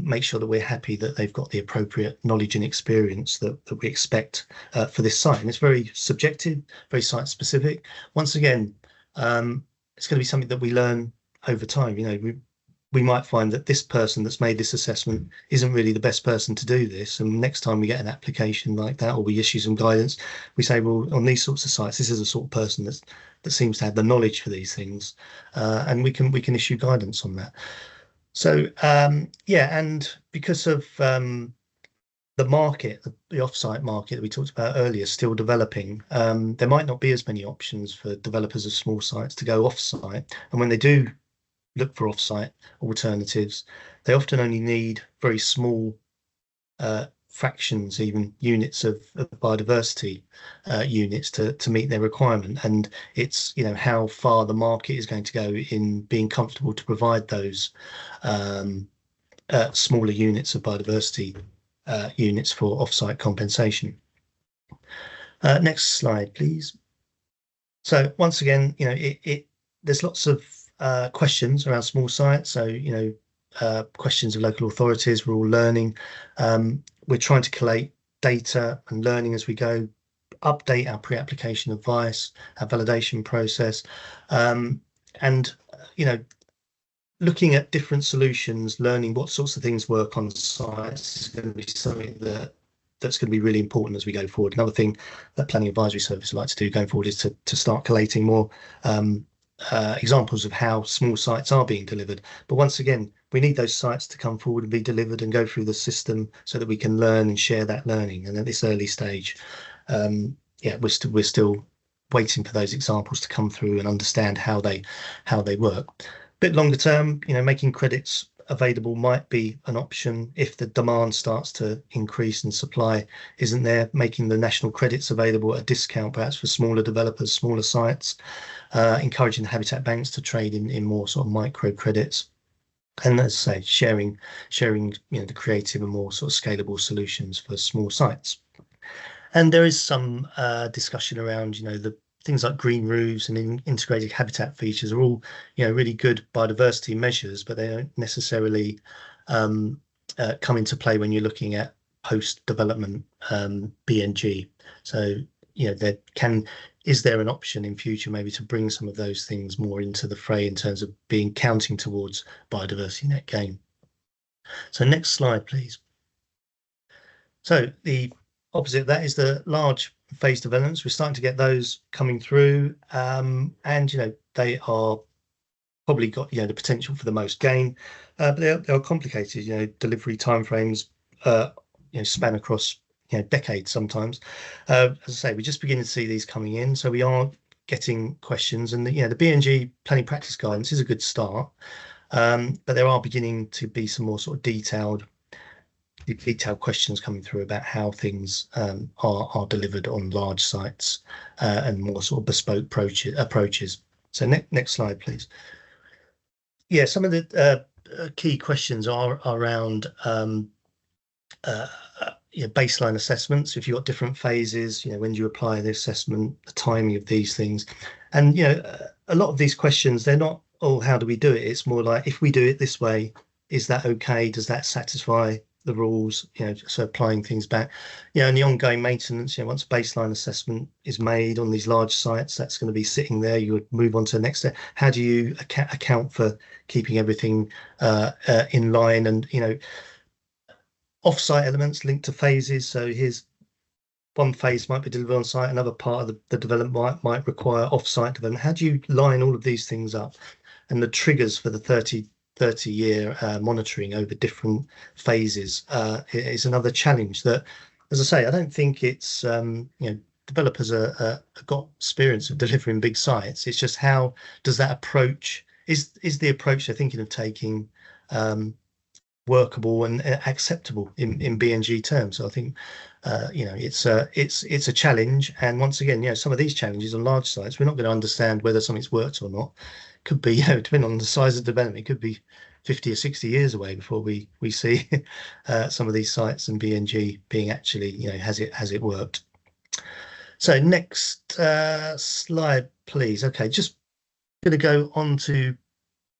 [SPEAKER 2] make sure that we're happy that they've got the appropriate knowledge and experience that we expect for this site. And it's very subjective, very site specific. Once again, it's going to be something that we learn over time. We might find that this person that's made this assessment isn't really the best person to do this. And next time we get an application like that, or we issue some guidance, we say, well, on these sorts of sites, this is the sort of person that seems to have the knowledge for these things, and we can issue guidance on that. So yeah, and because of the market, the off-site market that we talked about earlier, still developing, there might not be as many options for developers of small sites to go off-site. And when they do look for off-site alternatives, they often only need very small fractions, even units of biodiversity units to meet their requirement. And it's how far the market is going to go in being comfortable to provide those smaller units of biodiversity units for off-site compensation. Next slide, please. So once again, there's lots of questions around small sites. So questions of local authorities. We're all learning. We're trying to collate data and learning as we go, update our pre-application advice, our validation process, and looking at different solutions, learning what sorts of things work on sites is going to be something that's going to be really important as we go forward. Another thing that Planning Advisory Service would like to do going forward is to start collating more examples of how small sites are being delivered. But once again, we need those sites to come forward and be delivered and go through the system so that we can learn and share that learning. And at this early stage, yeah, we're still waiting for those examples to come through and understand how they work. A bit longer term, making credits available might be an option if the demand starts to increase and supply isn't there, making the national credits available at a discount perhaps for smaller developers, smaller sites, encouraging the habitat banks to trade in more sort of micro credits, and as I say, sharing the creative and more sort of scalable solutions for small sites. And there is some discussion around the things like green roofs and integrated habitat features are all really good biodiversity measures, but they don't necessarily come into play when you're looking at post-development BNG. So is there an option in future maybe to bring some of those things more into the fray in terms of counting towards biodiversity net gain? So next slide, please. So the opposite of that is the large phase developments. We're starting to get those coming through, and they are probably got the potential for the most gain, but they are complicated. Delivery timeframes span across decades sometimes. As I say, we're just beginning to see these coming in, so we are getting questions, and the BNG planning practice guidance is a good start, but there are beginning to be some more sort of detailed questions coming through about how things are delivered on large sites and more sort of bespoke approaches. So next slide, please. Yeah, some of the key questions are around baseline assessments. If you've got different phases, when do you apply the assessment, the timing of these things, and a lot of these questions, they're not, oh, how do we do it? It's more like, if we do it this way, is that okay? Does that satisfy the rules, so applying things back, and the ongoing maintenance, once a baseline assessment is made on these large sites, that's going to be sitting there. You would move on to the next step. How do you account for keeping everything in line, and off-site elements linked to phases? So here's one phase might be delivered on site, another part of the development might require off-site development. How do you line all of these things up? And the triggers for the 30-year monitoring over different phases is another challenge that, as I say, I don't think it's developers are got experience of delivering big sites. It's just, how does that approach, is the approach they're thinking of taking workable and acceptable in BNG terms? So I think it's a challenge, and once again, some of these challenges on large sites, we're not going to understand whether something's worked or not. Could be, depending on the size of development, it could be 50 or 60 years away before we see some of these sites and BNG being actually, has it worked. So next slide, please. Okay, just going to go on to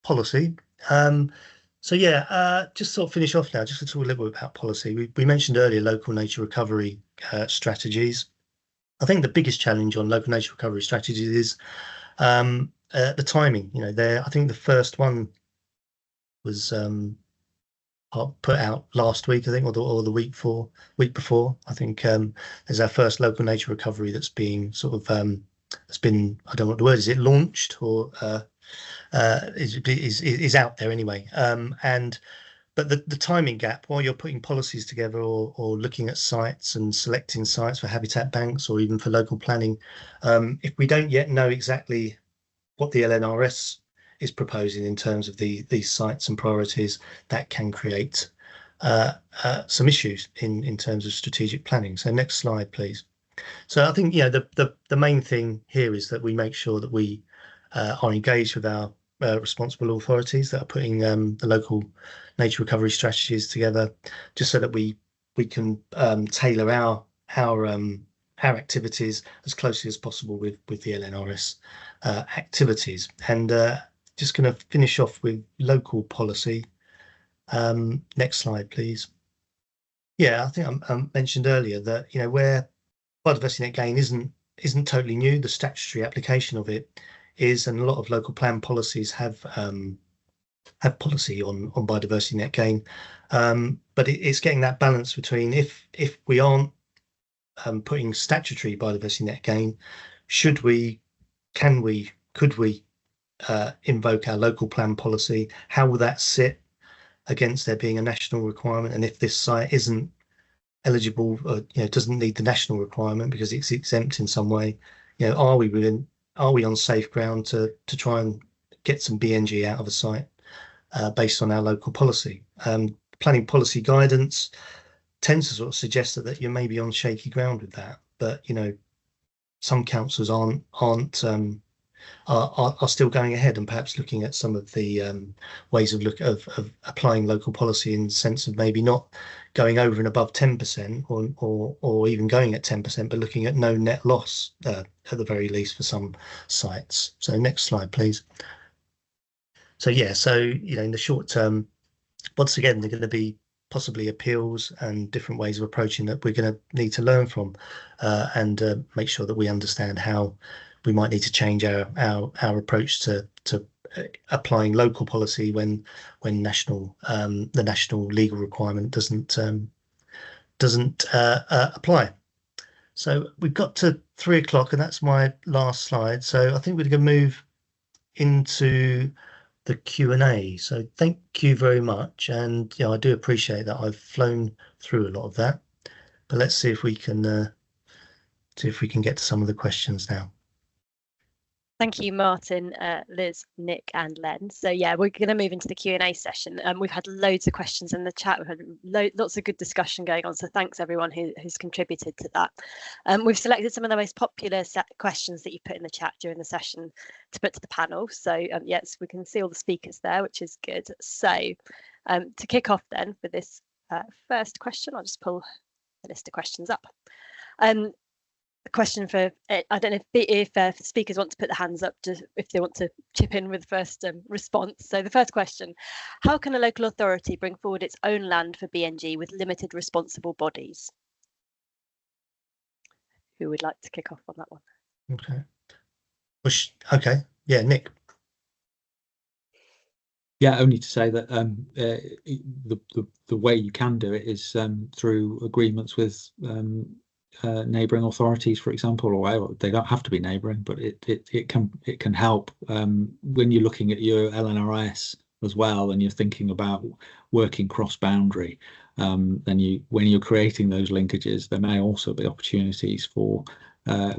[SPEAKER 2] policy. So yeah, just sort of finish off now, just to talk a little bit about policy. We mentioned earlier local nature recovery strategies. I think the biggest challenge on local nature recovery strategies is the timing. I think the first one was put out last week, I think, or the week before. I think there's our first local nature recovery that's being sort of that's been, I don't know what the word is, it launched or is out there anyway. But the timing gap, while you're putting policies together or looking at sites and selecting sites for habitat banks or even for local planning, if we don't yet know exactly what the LNRS is proposing in terms of these sites and priorities, that can create some issues in terms of strategic planning. So next slide, please. So I think the main thing here is that we make sure that we are engaged with our responsible authorities that are putting the local nature recovery strategies together, just so that we can tailor our activities as closely as possible with the LNRS activities. And just going to finish off with local policy. Next slide, please. Yeah, I think I mentioned earlier that where biodiversity net gain isn't totally new, the statutory application of it is, and a lot of local plan policies have policy on biodiversity net gain, but it's getting that balance between, if we aren't putting statutory biodiversity net gain, could we invoke our local plan policy? How will that sit against there being a national requirement? And if this site isn't eligible, doesn't need the national requirement because it's exempt in some way, are we on safe ground to try and get some BNG out of a site based on our local policy? Planning policy guidance tends to sort of suggest that you may be on shaky ground with that, but some councils are still going ahead and perhaps looking at some of the ways of applying local policy, in the sense of maybe not going over and above 10% or even going at 10%, but looking at no net loss at the very least for some sites. So next slide, please. So yeah, so in the short term, once again, they're going to be possibly appeals and different ways of approaching that we're going to need to learn from, and make sure that we understand how we might need to change our approach to applying local policy when the national legal requirement doesn't apply. So we've got to 3 o'clock, and that's my last slide. So I think we're going to move into the Q&A. So thank you very much, and I do appreciate that I've flown through a lot of that, but let's see if we can get to some of the questions now.
[SPEAKER 1] Thank you, Martin, Liz, Nick and Len. So yeah, we're going to move into the Q&A session. We've had loads of questions in the chat. We've had lots of good discussion going on. So thanks everyone who's contributed to that. We've selected some of the most popular questions that you put in the chat during the session to put to the panel. So yes, we can see all the speakers there, which is good. So to kick off then with this first question, I'll just pull the list of questions up. question for, I don't know if speakers want to put their hands up if they want to chip in with the first response. So the first question, how can a local authority bring forward its own land for BNG with limited responsible bodies? Who would like to kick off on that one?
[SPEAKER 2] Okay. Okay. Yeah, Nick.
[SPEAKER 5] Yeah, only to say that the way you can do it is through agreements with neighbouring authorities, for example, or they don't have to be neighbouring, but it can help when you're looking at your LNRS as well, and you're thinking about working cross boundary. Then when you're creating those linkages, there may also be opportunities for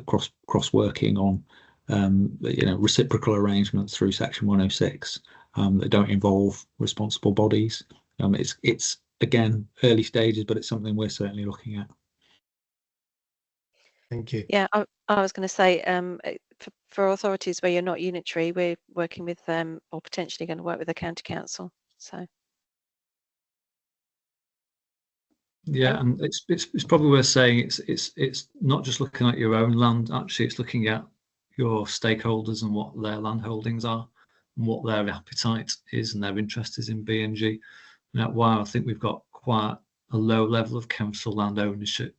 [SPEAKER 5] cross working on reciprocal arrangements through Section 106 that don't involve responsible bodies. It's again early stages, but it's something we're certainly looking at.
[SPEAKER 2] Thank you.
[SPEAKER 4] Yeah, I was going to say for authorities where you're not unitary, we're working with them or potentially going to work with the county council. So.
[SPEAKER 3] Yeah, and it's probably worth saying it's not just looking at your own land. Actually, it's looking at your stakeholders and what their land holdings are, and what their appetite is and their interest is in BNG. And at WOW, I think we've got quite a low level of council land ownership.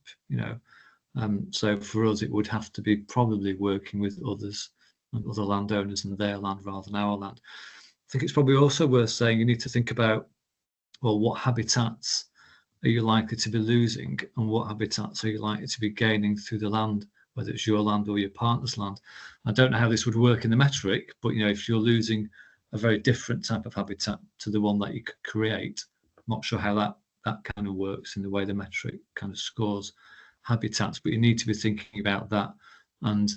[SPEAKER 3] So for us, it would have to be probably working with others and other landowners and their land rather than our land. I think it's probably also worth saying you need to think about, well, what habitats are you likely to be losing and what habitats are you likely to be gaining through the land, whether it's your land or your partner's land. I don't know how this would work in the metric, but if you're losing a very different type of habitat to the one that you could create, I'm not sure how that kind of works in the way the metric kind of scores habitats, but you need to be thinking about that and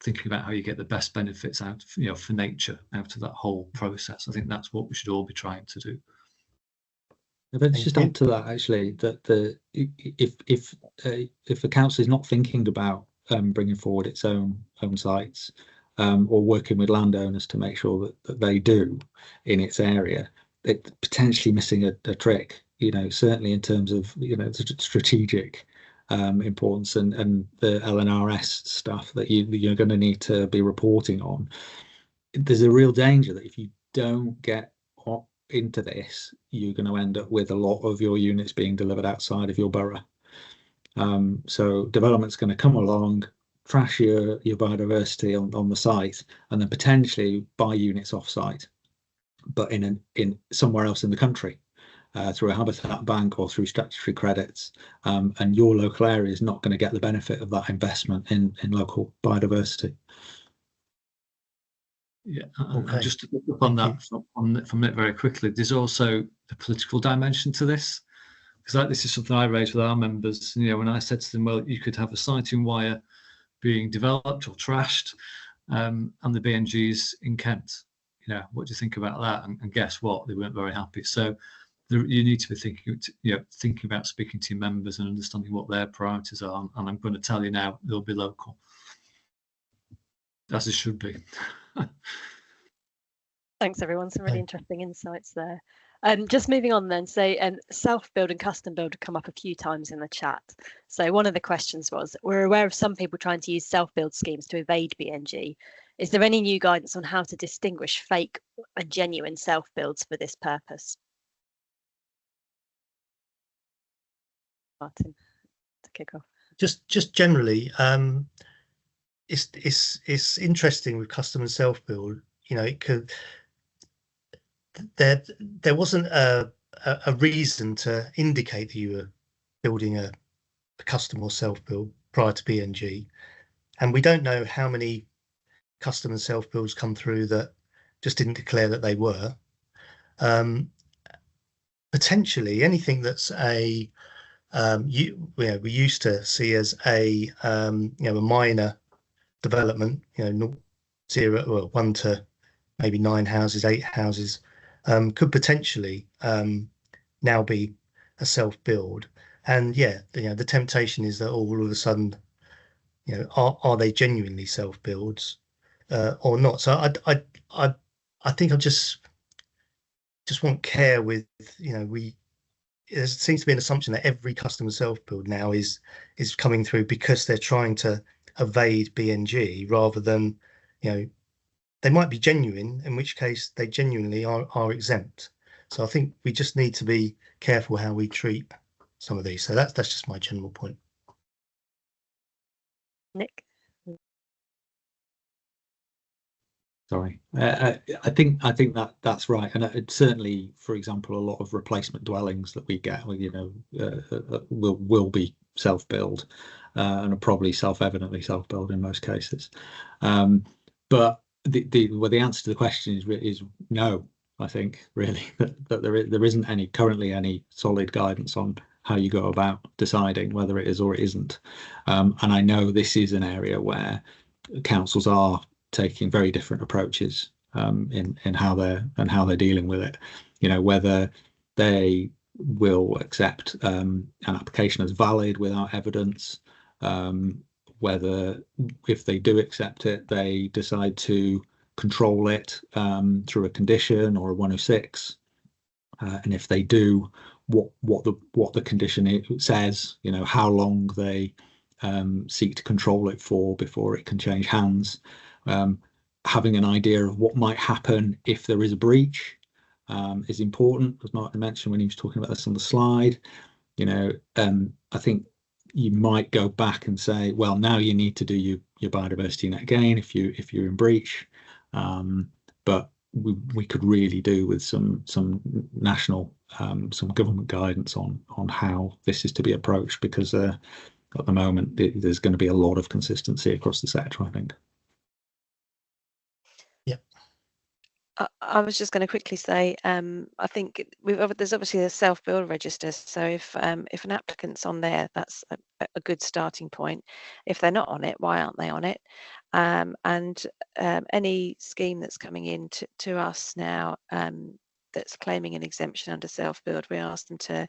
[SPEAKER 3] thinking about how you get the best benefits out, for nature out of that whole process. I think that's what we should all be trying to do.
[SPEAKER 5] If I just add to that, actually, that if the council is not thinking about bringing forward its own sites or working with landowners to make sure that they do in its area, it's potentially missing a trick. Certainly in terms of the strategic importance and the LNRS stuff that you're going to need to be reporting on. There's a real danger that if you don't get into this, you're going to end up with a lot of your units being delivered outside of your borough. So development's going to come along, trash your biodiversity on the site, and then potentially buy units off site, but in somewhere else in the country. Through a habitat bank or through statutory credits, and your local area is not going to get the benefit of that investment in local biodiversity.
[SPEAKER 3] Yeah, okay. Just to pick up on that from Nick very quickly, there's also the political dimension to this, because this is something I raised with our members. When I said to them, well, you could have a site in Wyre being developed or trashed, and the BNG's in Kent. What do you think about that? And guess what? They weren't very happy. So you need to be thinking about speaking to your members and understanding what their priorities are. And I'm going to tell you now, they'll be local, as it should be.
[SPEAKER 1] Thanks, everyone. Some really interesting insights there. Just moving on then, so self-build and custom build have come up a few times in the chat. So one of the questions was, we're aware of some people trying to use self-build schemes to evade BNG. Is there any new guidance on how to distinguish fake and genuine self-builds for this purpose? Martin, to kick off.
[SPEAKER 2] Just generally, it's interesting with custom and self-build. It could there wasn't a reason to indicate that you were building a custom or self-build prior to BNG, and we don't know how many custom and self-builds come through that just didn't declare that they were. Potentially anything that's a we used to see as a minor development, 1 to maybe 9 houses, 8 houses, could potentially now be a self-build. And the temptation is that all of a sudden, are they genuinely self-builds or not? So I think I just want care with, there seems to be an assumption that every custom self-build now is coming through because they're trying to evade BNG rather than, you know, they might be genuine, in which case they genuinely are exempt. So I think we just need to be careful how we treat some of these. So that's just my general point.
[SPEAKER 1] Nick?
[SPEAKER 5] Sorry, I think that's right, and it certainly, for example, a lot of replacement dwellings that we get, you know, will be self-build, and are probably self-evidently self-build in most cases. But the answer to the question is no. I think really that there isn't currently any solid guidance on how you go about deciding whether it is or it isn't. And I know this is an area where councils are taking very different approaches in how they're dealing with it. You know, whether they will accept an application as valid without evidence, whether if they do accept it, they decide to control it through a condition or a 106, and if they do, what the condition says, you know, how long they seek to control it for before it can change hands. Having an idea of what might happen if there is a breach is important, as Martin mentioned when he was talking about this on the slide. You know, I think you might go back and say, well, now you need to do your biodiversity net gain if you're in breach, but we could really do with some national some government guidance on how this is to be approached, because at the moment there's going to be a lot of consistency across the sector, I think.
[SPEAKER 4] I was just going to quickly say, I think there's obviously a self-build register. So if an applicant's on there, that's a good starting point. If they're not on it, why aren't they on it? And any scheme that's coming in to us now that's claiming an exemption under self-build, we ask them to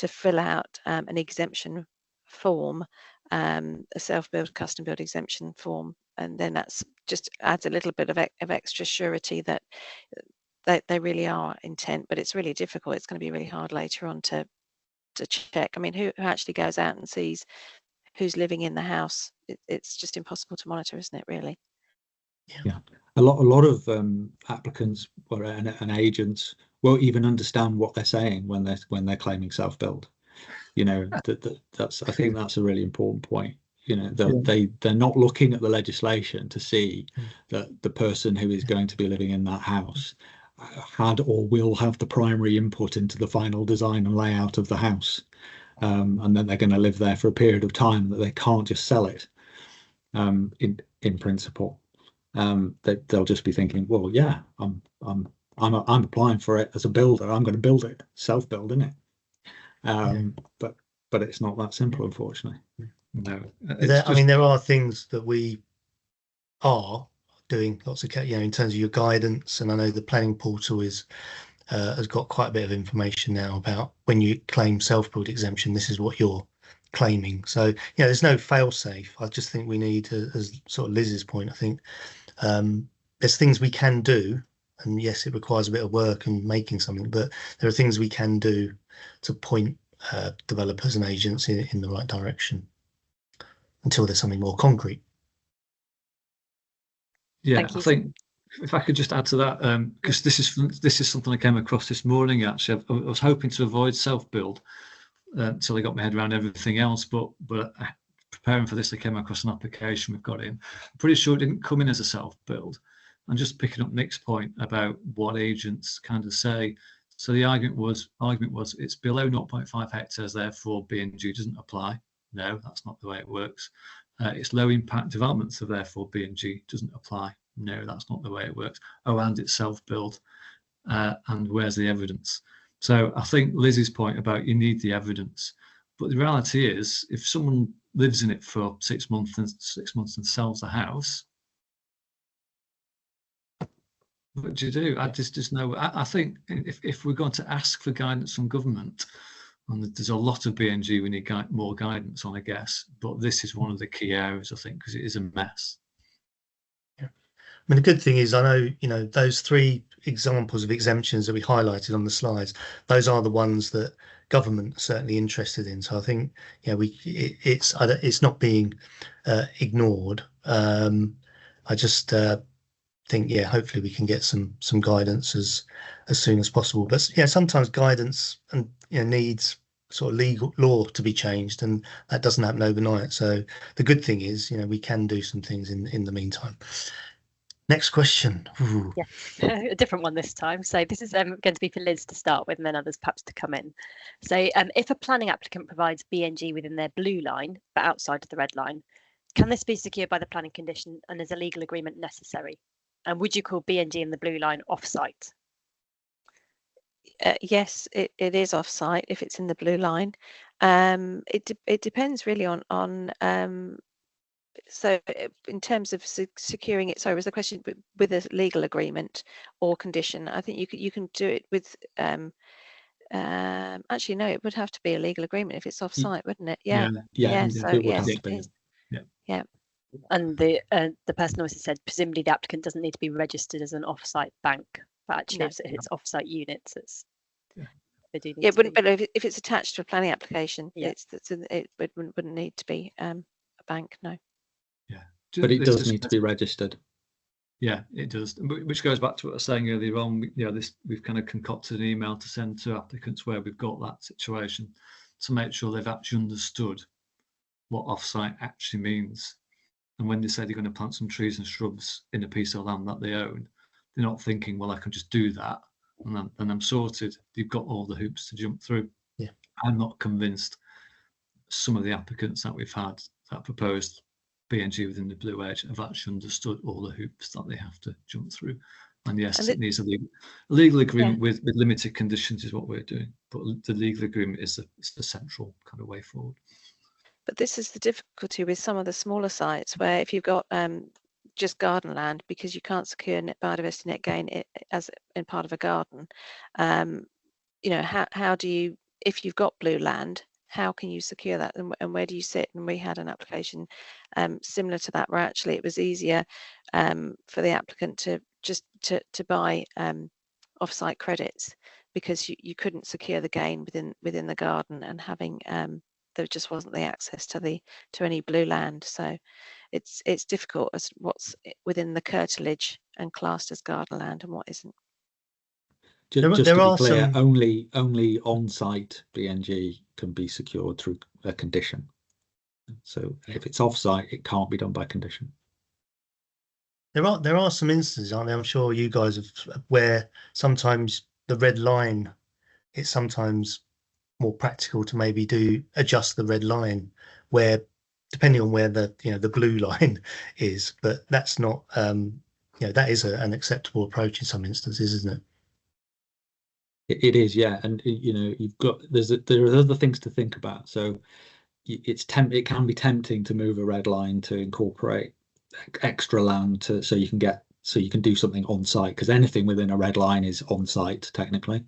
[SPEAKER 4] fill out an exemption form, a self-build custom build exemption form, and then that's just adds a little bit of extra surety that they really are intent. But it's really difficult. It's going to be really hard later on to check. I mean, who actually goes out and sees who's living in the house? It's just impossible to monitor, isn't it, really?
[SPEAKER 5] Yeah, a lot of applicants and agents won't even understand what they're saying when they're claiming self-build. You know, that's I think that's a really important point. You know, they're not looking at the legislation to see that the person who is going to be living in that house had or will have the primary input into the final design and layout of the house, and then they're going to live there for a period of time, that they can't just sell it. In principle, they'll just be thinking, well, yeah, I'm applying for it as a builder. I'm going to build it, self-build, isn't it? But it's not that simple, unfortunately.
[SPEAKER 3] No,
[SPEAKER 2] I mean, there are things that we are doing lots of, you know, in terms of your guidance, and I know the planning portal has got quite a bit of information now about when you claim self-build exemption, this is what you're claiming. So, you know, there's no fail-safe. I just think we need to, as sort of Liz's point, I think there's things we can do, and yes, it requires a bit of work and making something, but there are things we can do to point developers and agents in the right direction until there's something more concrete.
[SPEAKER 3] Yeah, I think if I could just add to that, because this is something I came across this morning. Actually, I was hoping to avoid self-build until I got my head around everything else, but preparing for this, I came across an application we've got in. I'm pretty sure it didn't come in as a self-build. I'm just picking up Nick's point about what agents kind of say. So the argument was it's below 0.5 hectares, therefore B&G doesn't apply. No, that's not the way it works. It's low impact development, so therefore B&G doesn't apply. No, that's not the way it works. Oh, and it's self-build. And where's the evidence? So I think Liz's point about you need the evidence, but the reality is, if someone lives in it for 6 months and sells the house, what do you do? I just know. I think if we're going to ask for guidance from government, and there's a lot of B&G we need more guidance on, I guess, but this is one of the key areas, I think, because it is a mess.
[SPEAKER 2] Yeah, I mean, the good thing is, I know, you know, those 3 examples of exemptions that we highlighted on the slides, those are the ones that government are certainly interested in. So I think, yeah, it's not being ignored. I just think, yeah, hopefully we can get some guidance as soon as possible. But yeah, sometimes guidance and needs sort of legal law to be changed, and that doesn't happen overnight. So the good thing is, we can do some things in the meantime. Next question. Ooh.
[SPEAKER 1] Yeah, a different one this time. So this is going to be for Liz to start with, and then others perhaps to come in. So if a planning applicant provides BNG within their blue line, but outside of the red line, can this be secured by the planning condition, and is a legal agreement necessary? And would you call BNG in the blue line off-site?
[SPEAKER 4] Yes, it is off-site if it's in the blue line. It depends really on so in terms of securing it. Sorry, was the question with a legal agreement or condition? I think you can do it with actually no, it would have to be a legal agreement if it's off-site, wouldn't it? Yeah. So yes, it is. Yeah.
[SPEAKER 1] And the person also said presumably the applicant doesn't need to be registered as an off-site bank, but actually if it's off-site units, it's
[SPEAKER 4] it wouldn't. But if it's attached to a planning application, it wouldn't need to be a bank. No.
[SPEAKER 3] Yeah,
[SPEAKER 5] but it does need to be registered.
[SPEAKER 3] Yeah, it does. Which goes back to what I was saying earlier on. We've kind of concocted an email to send to applicants where we've got that situation to make sure they've actually understood what off-site actually means. And when they say they're going to plant some trees and shrubs in a piece of land that they own, they're not thinking, well, I can just do that and I'm sorted. You've got all the hoops to jump through.
[SPEAKER 2] Yeah,
[SPEAKER 3] I'm not convinced some of the applicants that we've had that proposed BNG within the blue edge have actually understood all the hoops that they have to jump through. And yes, it needs a legal agreement with limited conditions is what we're doing. But the legal agreement is the central kind of way forward.
[SPEAKER 4] But this is the difficulty with some of the smaller sites where if you've got just garden land, because you can't secure biodiversity net gain as in part of a garden, how do you, if you've got blue land, how can you secure that and where do you sit? And we had an application similar to that where actually it was easier for the applicant to just to buy off-site credits because you couldn't secure the gain within the garden, and having there just wasn't the access to any blue land. So it's difficult as what's within the curtilage and classed as garden land and what isn't.
[SPEAKER 5] Just to be clear, only on-site BNG can be secured through a condition. So if it's off-site, it can't be done by condition.
[SPEAKER 2] There are some instances, aren't there? I'm sure you guys have, where sometimes the red line, it's sometimes more practical to maybe adjust the red line where depending on where the blue line is, but that's not that is an acceptable approach in some instances, isn't it?
[SPEAKER 5] It is, yeah. And you've got there are other things to think about. So it can be tempting to move a red line to incorporate extra land so you can do something on site, because anything within a red line is on site technically.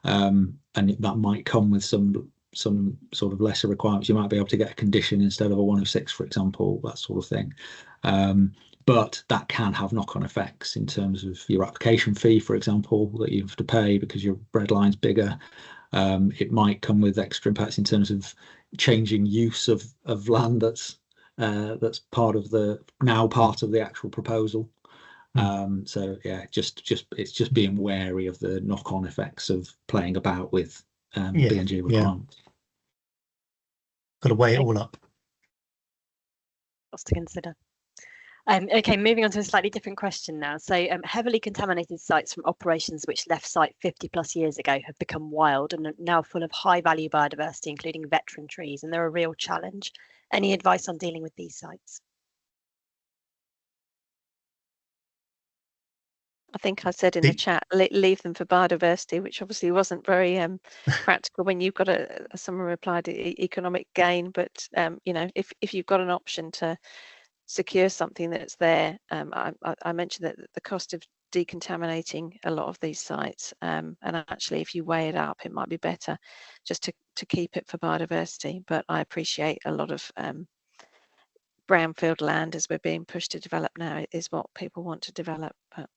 [SPEAKER 5] And that might come with some sort of lesser requirements. You might be able to get a condition instead of a 106, for example, that sort of thing. But that can have knock-on effects in terms of your application fee, for example, that you have to pay because your red line's bigger. It might come with extra impacts in terms of changing use of land that's part of the actual proposal. So yeah, it's just being wary of the knock-on effects of playing about with BNG requirements.
[SPEAKER 2] Got to weigh it all up.
[SPEAKER 1] Lots to consider. Okay, moving on to a slightly different question now. So heavily contaminated sites from operations which left site 50+ years ago have become wild and are now full of high value biodiversity, including veteran trees, and they're a real challenge. Any advice on dealing with these sites?
[SPEAKER 4] I think I said in the chat, leave them for biodiversity, which obviously wasn't very practical when you've got someone replied economic gain, but if you've got an option to secure something that's there, I mentioned that the cost of decontaminating a lot of these sites, and actually if you weigh it up, it might be better just to keep it for biodiversity. But I appreciate a lot of brownfield land, as we're being pushed to develop now, is what people want to develop. But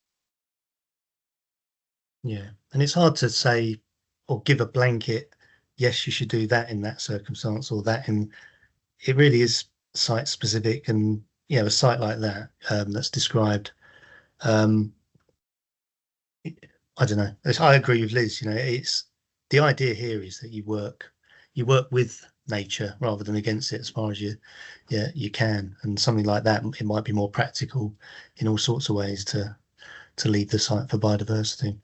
[SPEAKER 2] yeah, and it's hard to say or give a blanket yes, you should do that in that circumstance, or that in. It really is site specific, and a site like that that's described. I don't know. I agree with Liz. It's the idea here is that you work with nature rather than against it as far as you can, and something like that, it might be more practical in all sorts of ways to leave the site for biodiversity.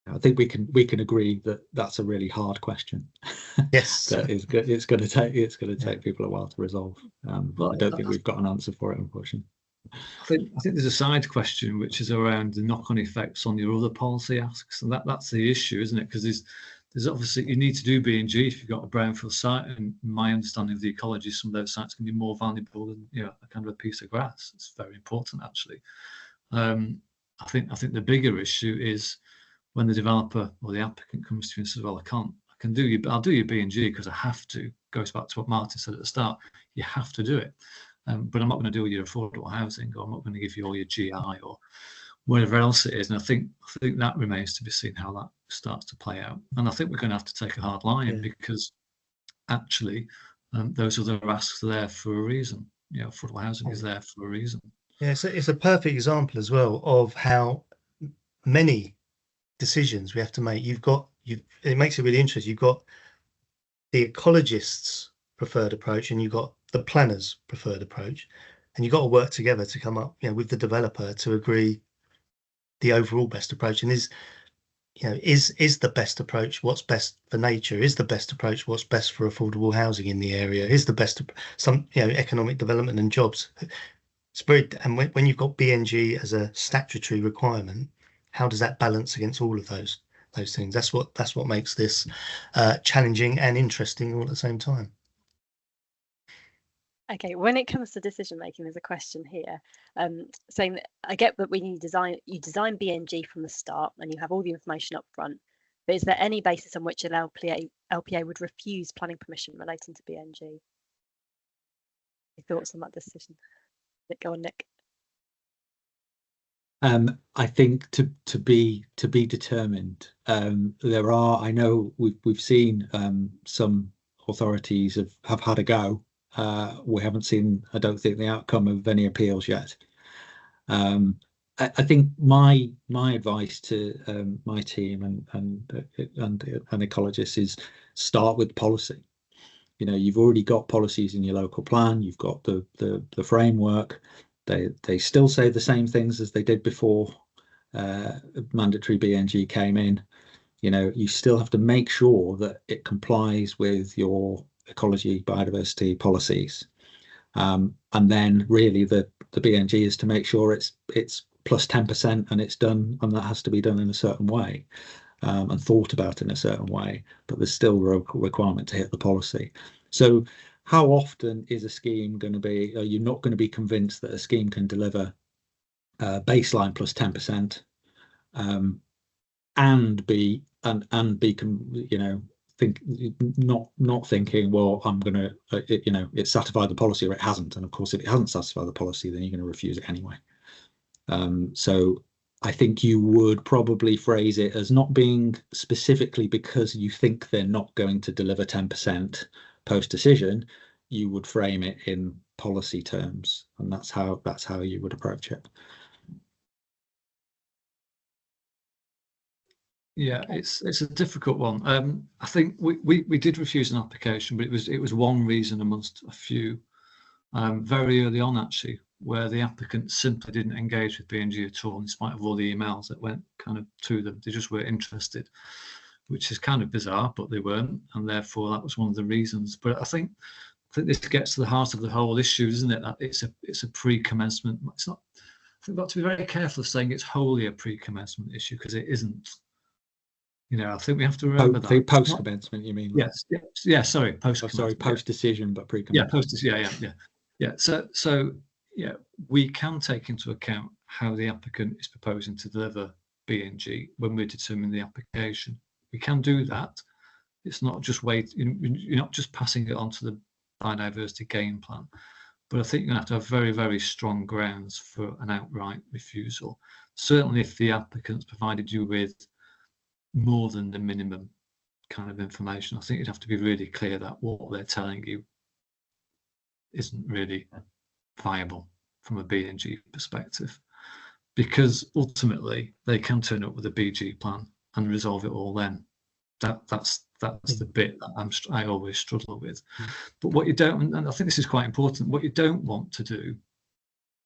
[SPEAKER 5] I think we can agree that that's a really hard question.
[SPEAKER 2] Yes,
[SPEAKER 5] that it's going to take people a while to resolve. But I don't think we've got an answer for it, unfortunately.
[SPEAKER 3] I think there's a side question which is around the knock-on effects on your other policy asks, and that's the issue, isn't it? Because there's obviously, you need to do B&G if you've got a brownfield site, and my understanding of the ecology, some of those sites can be more valuable than a kind of a piece of grass. It's very important, actually. I think the bigger issue is when the developer or the applicant comes to you and says, well, I'll do your B&G because I have to. Goes back to what Martin said at the start. You have to do it. But I'm not going to do all your affordable housing, or I'm not going to give you all your GI or whatever else it is. And I think that remains to be seen how that starts to play out. And I think we're going to have to take a hard line because actually those other asks are there for a reason. Affordable housing is there for a reason.
[SPEAKER 2] Yeah, so it's a perfect example as well of how many decisions we have to make. It makes it really interesting. You've got the ecologists' preferred approach, and you've got the planner's preferred approach, and you've got to work together to come up, with the developer to agree the overall best approach. And is the best approach what's best for nature? Is the best approach what's best for affordable housing in the area? Is the best economic development and jobs? It's and when you've got B&G as a statutory requirement, how does that balance against all of those things? That's what makes this challenging and interesting all at the same time.
[SPEAKER 1] Okay, when it comes to decision making, there's a question here saying that I get that when you design B&G from the start and you have all the information up front, but is there any basis on which an LPA would refuse planning permission relating to B&G? Your thoughts on that decision? Go on, Nick.
[SPEAKER 5] I think to be determined. There are, I know we've seen some authorities have had a go. We haven't seen, I don't think, the outcome of any appeals yet. I think my advice to my team and ecologists is start with policy. You've already got policies in your local plan. You've got the framework. They still say the same things as they did before mandatory B&G came in. You still have to make sure that it complies with your ecology, biodiversity policies, and then really the B&G is to make sure it's plus 10% and it's done, and that has to be done in a certain way and thought about in a certain way. But there's still a requirement to hit the policy. So how often is a scheme going to be? Are you not going to be convinced that a scheme can deliver baseline plus 10% and be not thinking, well, I'm going to it's satisfied the policy or it hasn't. And of course, if it hasn't satisfied the policy, then you're going to refuse it anyway. So I think you would probably phrase it as not being specifically because you think they're not going to deliver 10% post-decision. You would frame it in policy terms, and that's how you would approach it.
[SPEAKER 3] Yeah, it's a difficult one. I think we did refuse an application, but it was one reason amongst a few very early on, actually, where the applicant simply didn't engage with B&G at all, in spite of all the emails that went kind of to them. They just weren't interested, which is kind of bizarre, but they weren't, and therefore that was one of the reasons. But I think this gets to the heart of the whole issue, isn't it? That it's a pre-commencement. It's not. I think we've got to be very careful of saying it's wholly a pre-commencement issue, because it isn't. I think we have to remember that.
[SPEAKER 5] Post-commencement, you mean?
[SPEAKER 3] Yes. Yeah. Sorry, post-commencement.
[SPEAKER 5] Sorry, post-decision, but pre-commencement.
[SPEAKER 3] Yeah. So we can take into account how the applicant is proposing to deliver B&G when we're determining the application. We can do that. It's not just you're not just passing it on to the Biodiversity Gain Plan, but I think you're going to have very, very strong grounds for an outright refusal. Certainly if the applicant's provided you with more than the minimum kind of information. I think you'd have to be really clear that what they're telling you isn't really viable from a B&G perspective, because ultimately they can turn up with a BG plan and resolve it all then. That's the bit that I always struggle with. But what you don't, and I think this is quite important, what you don't want to do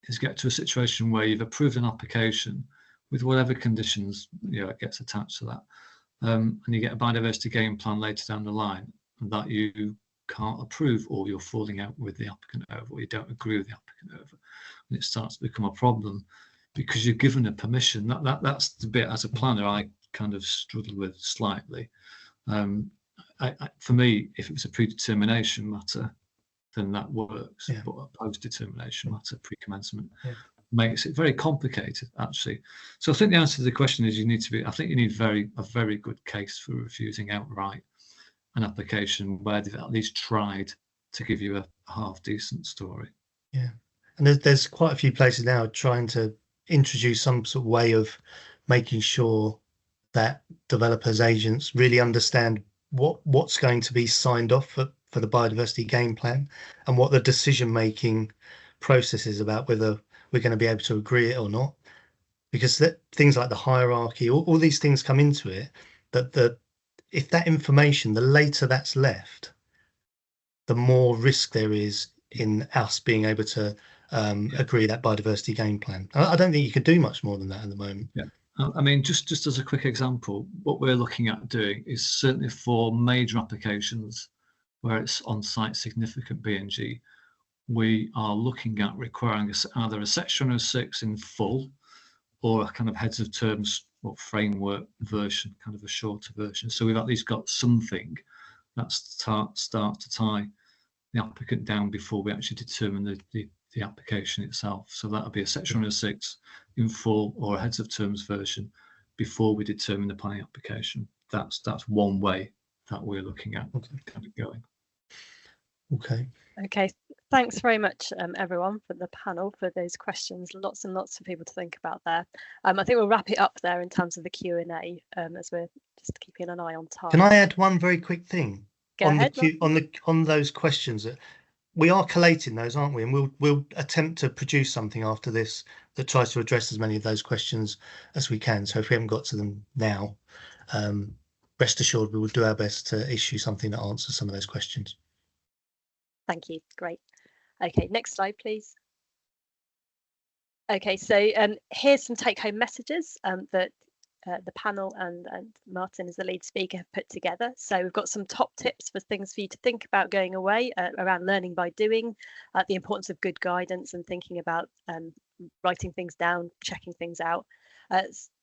[SPEAKER 3] is get to a situation where you've approved an application with whatever conditions it gets attached to that, and you get a biodiversity gain plan later down the line that you can't approve, or you're falling out with the applicant over, or you don't agree with the applicant over, and it starts to become a problem because you're given a permission. That's the bit as a planner I kind of struggle with slightly. For me, if it was a predetermination matter, then that works. But a post-determination matter, pre-commencement, makes it very complicated, actually. So I think the answer to the question is you need a very good case for refusing outright an application where they've at least tried to give you a half decent story.
[SPEAKER 2] Yeah, and there's quite a few places now trying to introduce some sort of way of making sure that developers, agents really understand what's going to be signed off for the biodiversity gain plan, and what the decision-making process is about whether we're going to be able to agree it or not. Because things like the hierarchy, all these things come into it, that if that information, the later that's left, the more risk there is in us being able to agree that biodiversity gain plan. I don't think you can do much more than that at the moment.
[SPEAKER 3] Yeah. I mean, just as a quick example, what we're looking at doing is certainly for major applications where it's on-site significant B&G, we are looking at requiring either a Section 106 in full or a kind of heads of terms or framework version, kind of a shorter version. So we've at least got something that start to tie the applicant down before we actually determine the application itself. So that'll be a Section 106 in full or a heads of terms version before we determine the planning application. That's one way that we're looking at kind of going.
[SPEAKER 1] Okay, thanks very much everyone for the panel, for those questions. Lots and lots of people to think about there. I think we'll wrap it up there in terms of the Q&A, as we're just keeping an eye on time.
[SPEAKER 2] Can I add one very quick thing?
[SPEAKER 1] Go ahead,
[SPEAKER 2] on those questions? We are collating those, aren't we? And we'll attempt to produce something after this that tries to address as many of those questions as we can. So if we haven't got to them now, rest assured we will do our best to issue something that answers some of those questions.
[SPEAKER 1] Thank you. Great. Okay, next slide, please. Okay, so here's some take-home messages that the panel and Martin as the lead speaker have put together. So we've got some top tips for things for you to think about going away around learning by doing, the importance of good guidance and thinking about writing things down, checking things out.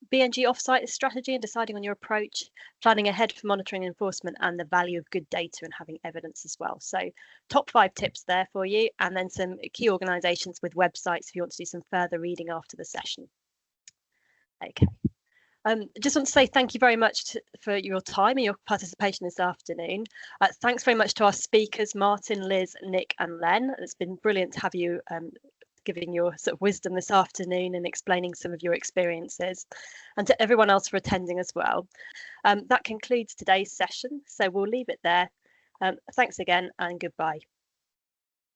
[SPEAKER 1] B&G offsite strategy and deciding on your approach, planning ahead for monitoring and enforcement, and the value of good data and having evidence as well. So top 5 tips there for you, and then some key organisations with websites if you want to do some further reading after the session. Okay. Just want to say thank you very much for your time and your participation this afternoon. Thanks very much to our speakers, Martin, Liz, Nick and Len. It's been brilliant to have you giving your sort of wisdom this afternoon and explaining some of your experiences, and to everyone else for attending as well. That concludes today's session, so we'll leave it there. Thanks again and goodbye.